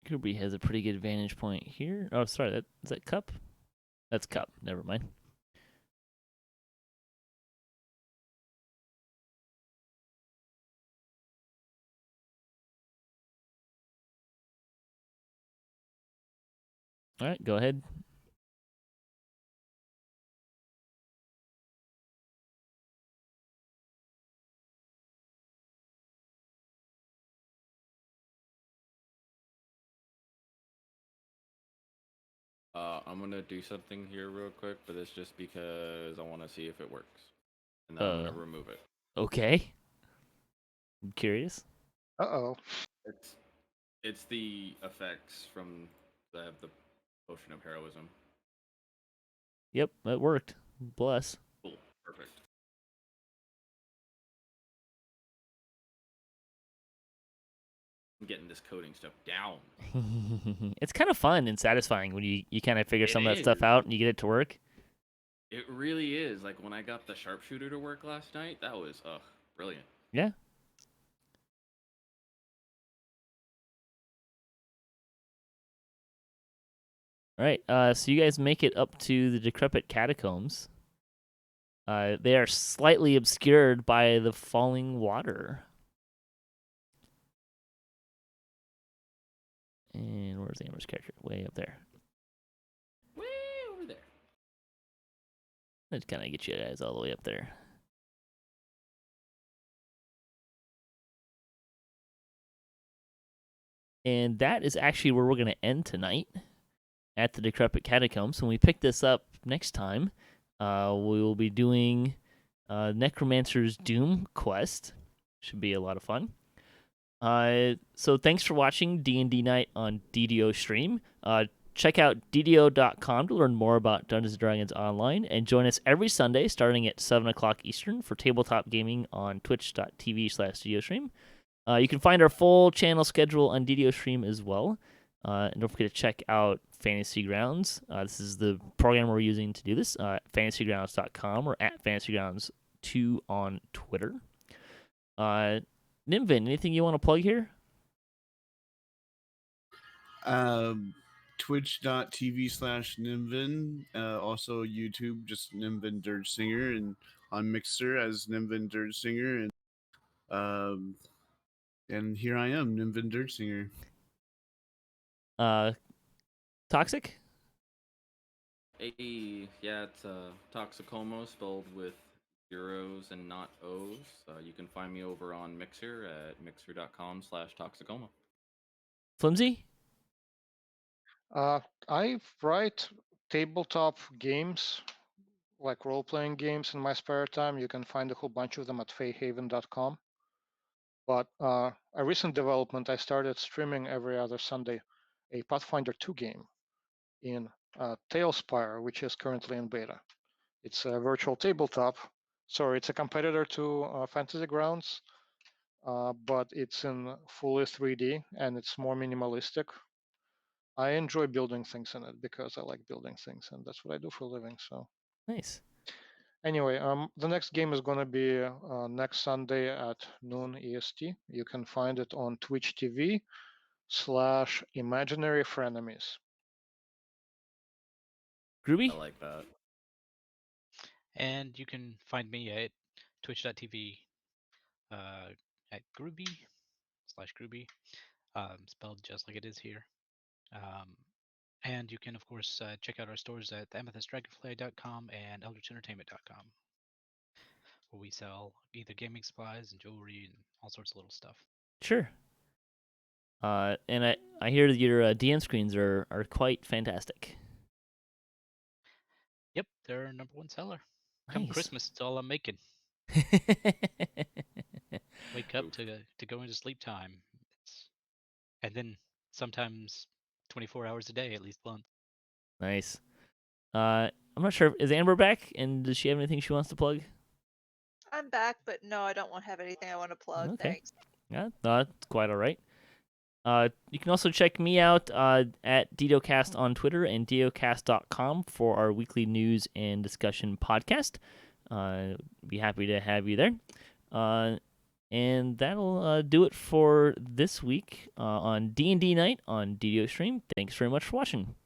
Gruubii has a pretty good vantage point here. Oh, sorry, is that Cup? That's Cup. Never mind. All right, go ahead. I'm gonna do something here real quick, but it's just because I want to see if it works, and then I'm gonna remove it. Okay. I'm curious. Uh-oh. It's the effects from the potion of heroism. Yep, that worked. Bless. Cool, perfect. I'm getting this coding stuff down. It's kind of fun and satisfying when you kind of figure some of that stuff is. out and you get it to work. It really is. Like when I got the sharpshooter to work last night, that was brilliant. Yeah. All right. So you guys make it up to the decrepit catacombs. They are slightly obscured by the falling water. And where's Amber's character? Way up there. Way over there. Let's kind of get you guys all the way up there. And that is actually where we're going to end tonight at the Decrepit Catacombs. When we pick this up next time, we will be doing Necromancer's Doom quest. Should be a lot of fun. So thanks for watching D&D Night on DDOstream. Check out DDO.com to learn more about Dungeons & Dragons Online, and join us every Sunday starting at 7 o'clock Eastern for tabletop gaming on twitch.tv/DDOstream. You can find our full channel schedule on DDOstream as well. And don't forget to check out Fantasy Grounds. This is the program we're using to do this, fantasygrounds.com or at fantasygrounds2 on Twitter. Nimvind, anything you want to plug here? Twitch.tv/Nimvind. Also YouTube, just Nimvind Dirgesinger, and on Mixer as Nimvind Dirgesinger. And here I am, Nimvind Dirgesinger. Toxic? Yeah, it's Toxicomo spelled with zeros and not O's. You can find me over on Mixer at mixer.com/Toxicomo. Flimsy? I write tabletop games, like role-playing games in my spare time. You can find a whole bunch of them at fayhaven.com. But a recent development, I started streaming every other Sunday a Pathfinder 2 game in Tailspire, which is currently in beta. It's a virtual tabletop. Sorry, it's a competitor to Fantasy Grounds, but it's in fully 3D and it's more minimalistic. I enjoy building things in it because I like building things, and that's what I do for a living. So Nice. anyway, the next game is going to be next Sunday at noon EST. You can find it on Twitch TV Gruubii.com/imaginary frenemies. Gruubii? I like that. And you can find me at twitch.tv at Gruubii/Gruubii, spelled just like it is here. And you can, of course, check out our stores at amethystdragonfly.com and eldritchentertainment.com, where we sell either gaming supplies and jewelry and all sorts of little stuff. Sure. And I hear that your DM screens are quite fantastic. Yep, they're our #1 seller. Come Nice. Christmas, it's all I'm making. Wake up to go into sleep time. And then sometimes 24 hours a day, at least once. Nice. I'm not sure. Is Amber back? And does she have anything she wants to plug? I'm back, but no, I don't have anything I want to plug. Okay. Thanks. Yeah, that's quite all right. You can also check me out at DDOcast on Twitter and DDOcast.com for our weekly news and discussion podcast. Be happy to have you there. And that'll do it for this week on D&D Night on DDOstream. Thanks very much for watching.